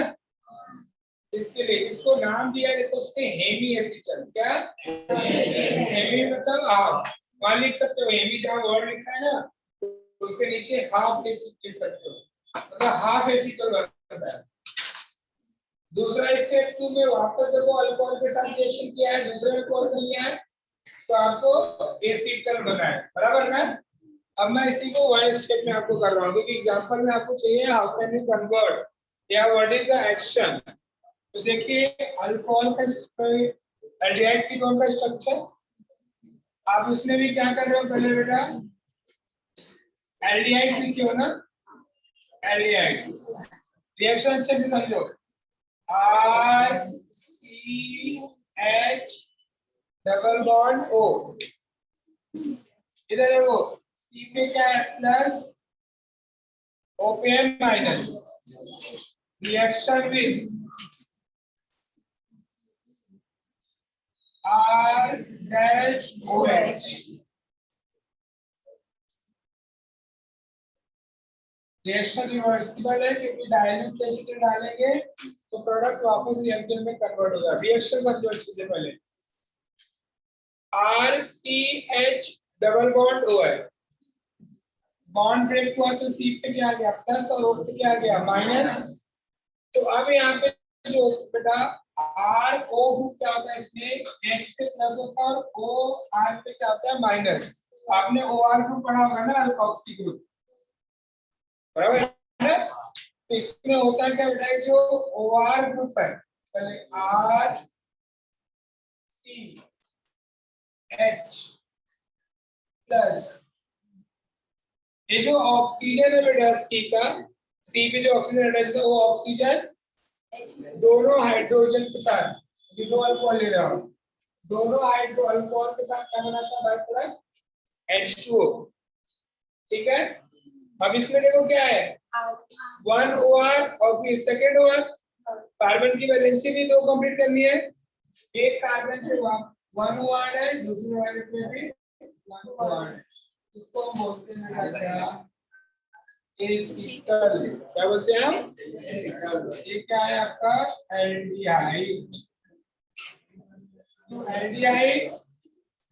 इसके लिए इसको नाम दिया, देखो उसके हेमी एसिटल। क्या हेमी मतलब हाफ। मान लिख सकते हो हेमी जहां वर्ड लिखा है ना उसके नीचे हाफ एसिटल लिख सकते हो, मतलब हाफ एसिटल बनता है। दूसरा स्टेप 2 में वापस देखो अल्कोहल के साथ रिएक्शन किया है, दूसरे अल्कोहल से लिया है तो आपको एसिटल बना है, बराबर ना। अब मैं इसी को वन स्टेप में आपको कर रहा हूं क्योंकि एग्जांपल में आपको चाहिए हाउ कैन यू कन्वर्ट या व्हाट इज द एक्शन। तो देखिए अल्कोहल का एल्डिहाइड कीटोन का स्ट्रक्चर आप उसमें भी क्या कर रहे हो पहले बेटा, एल्डिहाइड लिखे हो ना, एल्डिहाइड रिएक्शन अच्छे से समझो। RCH डबल बॉन्ड O, इधर देखो C पे क्या है प्लस, O पे है minus. Reaction with R dash OH। Reaction reversible है क्योंकि डायल्यूट टेस्ट से डालेंगे तो प्रोडक्ट वापस रिएक्टर में कन्वर्ट होगा। रिएक्शन समझो अच्छे से पहले। RCH double bond OH, bond break हुआ तो C पे क्या आ गया प्लस और O पे क्या आ गया माइनस। तो अब यहाँ पे जो बेटा RO ग्रुप क्या होता है, इसमें H पे प्लस होता है और OR पे क्या होता है माइनस। आपने OR ग्रुप पढ़ा होगा ना, अल्कोक्सी ग्रुप, बराबर है। तो इसमें होता है क्या बेटा, जो OR ग्रुप है पहले RCH प्लस ये जो ऑक्सीजन है बेटा C का, C पे जो ऑक्सीजन अटैच है वो ऑक्सीजन दोनों हाइड्रोजन के साथ, ये दो अल्कोहल ले रहा हूं, दोनों हाइड्रो अल्कोहल के साथ क्या बनाता है बाय प्रोडक्ट H2O। ठीक है। अब इसमें देखो क्या है, वन OR और फिर सेकेंड OR। कार्बन की वैलेंसी भी दो कंप्लीट करनी है। एक कार्बन से वन OR है, दूसरी वाले पे भी वन OR है। इसको हम बोलते हैं क्या, एसिटल। क्या बोलते हैं हम, एसिटल। ये क्या है आपका एल्डिहाइड। तो aldehyde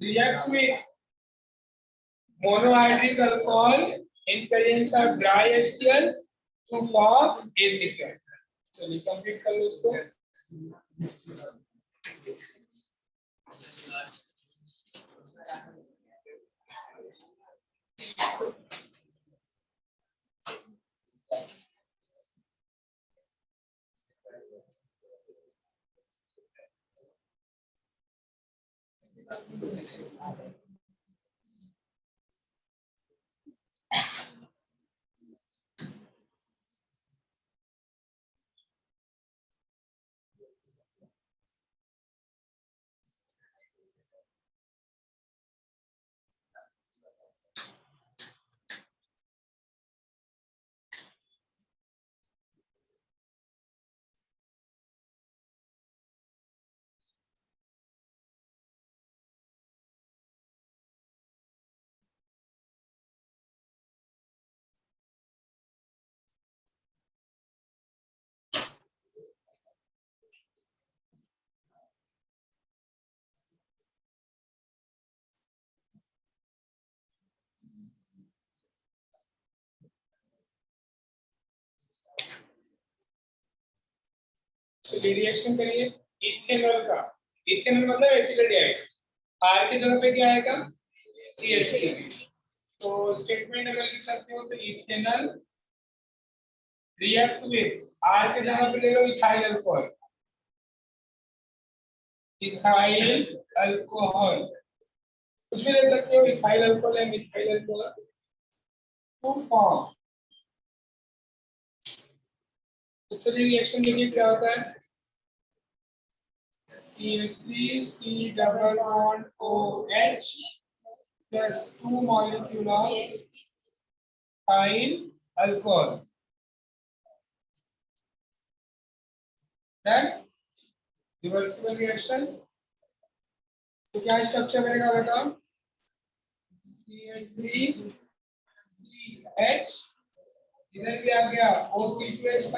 react with monohydric alcohol in presence of dry HCl to form acetal। चलिए कंप्लीट कर लो इसको। चलिए रिएक्शन करिए इथेनॉल का। इथेनॉल मतलब एसिडिक आर की जगह पे क्या आएगा CH3। तो स्टेटमेंट अगर लिख सकते हो तो इथेनॉल रिएक्ट विद आर के जगह पे ले लो इथाइल अल्कोहल। इथाइल अल्कोहल कुछ भी ले सकते हो, इथाइल अल्कोहल है मिथाइल अल्कोहल टू फॉर्म। तो चलिए रिएक्शन देखिए क्या होता है। CH3 C double bond OH plus 2 molecule of ethyl alcohol. Then reversible reaction। तो क्या स्ट्रक्चर बनेगा बताओ। CH3 CH इधर भी आ गया OC2H5,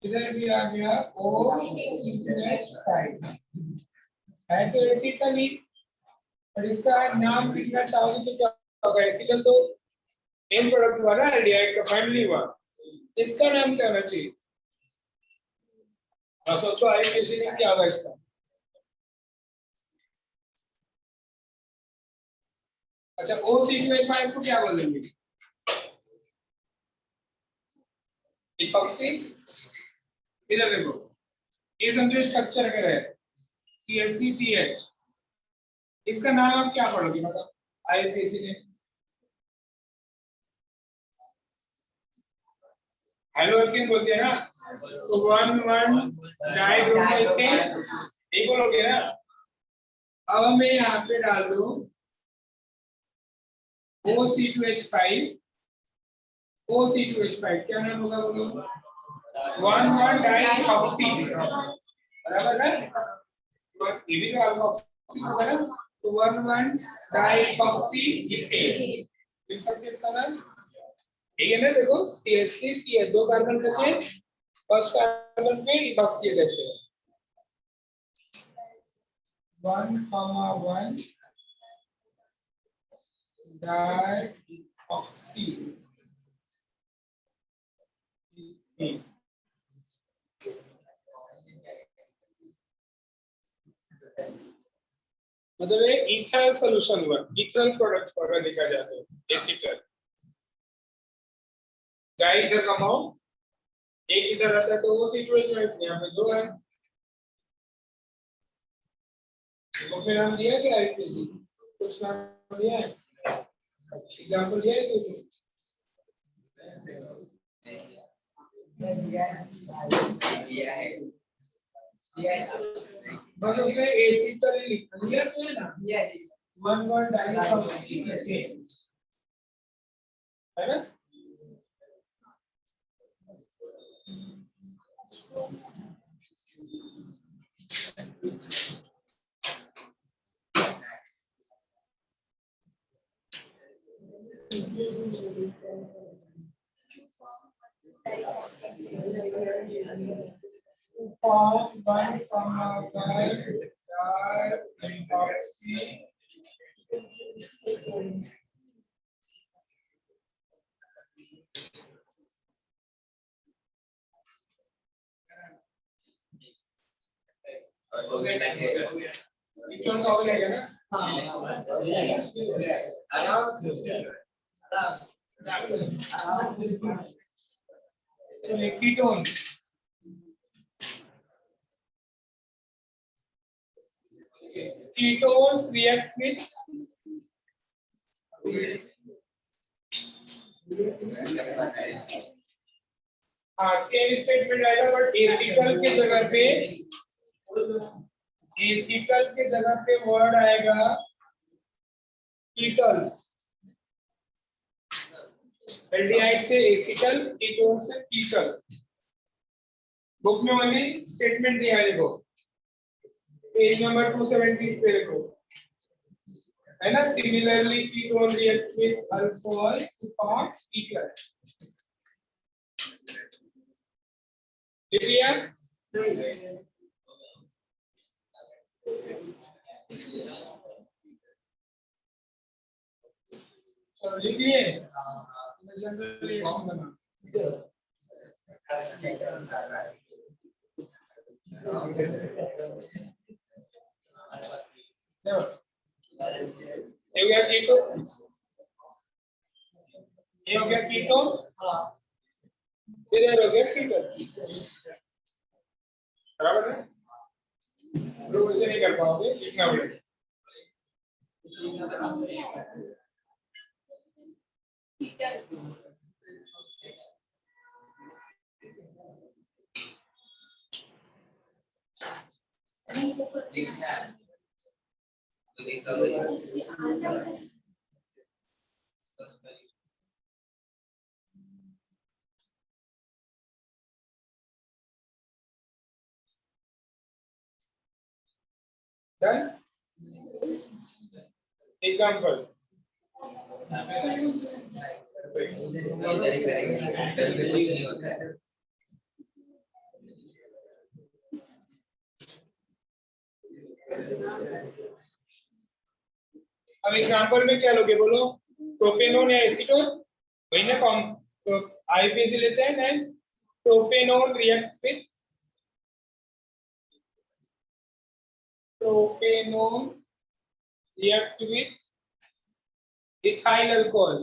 इधर भी आ गया OC2H5। है तो एसिटल ही, और इसका नाम लिखना चाहोगे तो क्या होगा। एसिटल तो एंड प्रोडक्ट हुआ ना, एल्डिहाइड का फाइनली हुआ, इसका नाम क्या होना चाहिए। और सोचो आईपीसी में क्या होगा इसका। अच्छा OC2H5 को क्या बोलेंगे। इथॉक्सी। इधर देखो ये समझो स्ट्रक्चर अगर है CH3CH, इसका नाम आप क्या पढ़ोगे मतलब आईपीसी में। हेलो एल्केन बोलते हैं ना, तो 1,1 डाइब्रोमीथेन ये बोलोगे ना। अब मैं यहाँ पे डाल दूं OC2H5, OC2H5 क्या नाम होगा बोलो। 1,1 डाइऑक्सी, बराबर है। ये भी तो अल्कोक्सी होगा ना, तो 1,1 डाइऑक्सी इथेन लिख सकते इसका नाम। ठीक है ना। देखो CH3 दो कार्बन बचे, फर्स्ट कार्बन पे इथॉक्सी बचे 1,1 डाइऑक्सी मतलब ये इथाइल सॉल्यूशन हुआ, इथाइल प्रोडक्ट पर लिखा जाता है एसिटल। डाई इधर का अमाउंट एक इधर रहता है तो वो C2H5 यहाँ पे दो है। तो फिर नाम दिया क्या आईपीसी, कुछ नाम दिया है, एग्जांपल दिया है कुछ। बस उसमें एसिटल लिख दिया तो है ना, 1,1 डाइऑक्सी इथेन है ना। Form 1,1 डाइऑक्सी हो गया इथेन का हो गया ना। चलिए कीटोन। ketones react with हाँ सेम स्टेटमेंट आएगा बट एसिटल के जगह पे वर्ड आएगा कीटल्स। एल्डिहाइड से एसिटल, कीटोन से कीटल। बुक में ओनली स्टेटमेंट दिया है, देखो पेज नंबर 270 पे देखो है ना। Similarly ketone react with alcohol to form ketal. लिखिए लिखिए जनरल रिएक्शन बना। ये हो गया कीटो, ये हो गया कीटो, इधर हो गया कीटो। बराबर है, रूप से नहीं कर पाओगे, लिखना पड़ेगा। Done? Example. अब एग्जांपल में क्या लोगे बोलो, प्रोपेनोन या एसीटोन, वही ना कौन तो आईपीएसी लेते हैं। Then propanone react with ethyl alcohol.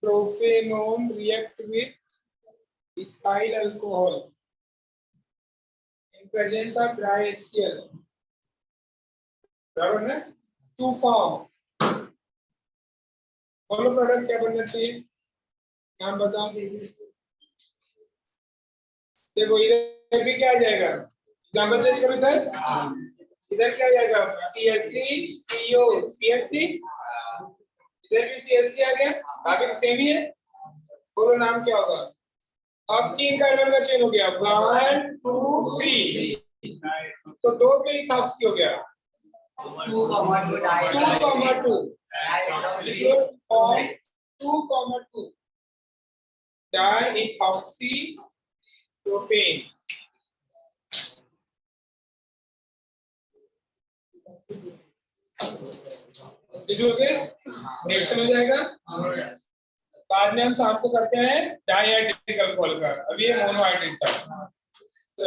Prophenone react with ethyl alcohol in presence of dry HCl. बराबर ना, टू फॉर्म बोलो प्रोडक्ट क्या बनना चाहिए, नाम बताओ। देखो इधर भी क्या आ जाएगा, एग्जांपल चेंज करो इधर क्या आ जाएगा, CH3CO CH3, इधर भी CH3 आ गया, बाकी तो सेम ही है। बोलो नाम क्या होगा। अब 3 कार्बन का चेन हो गया, 1 2 3, तो 2 पे इथॉक्सी हो गया, 2, 2, डाइथॉक्सी प्रोपेन। लिखोगे रिएक्शन हो जाएगा। बाद में हम शाम को करते हैं डाइहाइड्रिक अल्कोहल का, अभी ये मोनोहाइड्रिक का। तो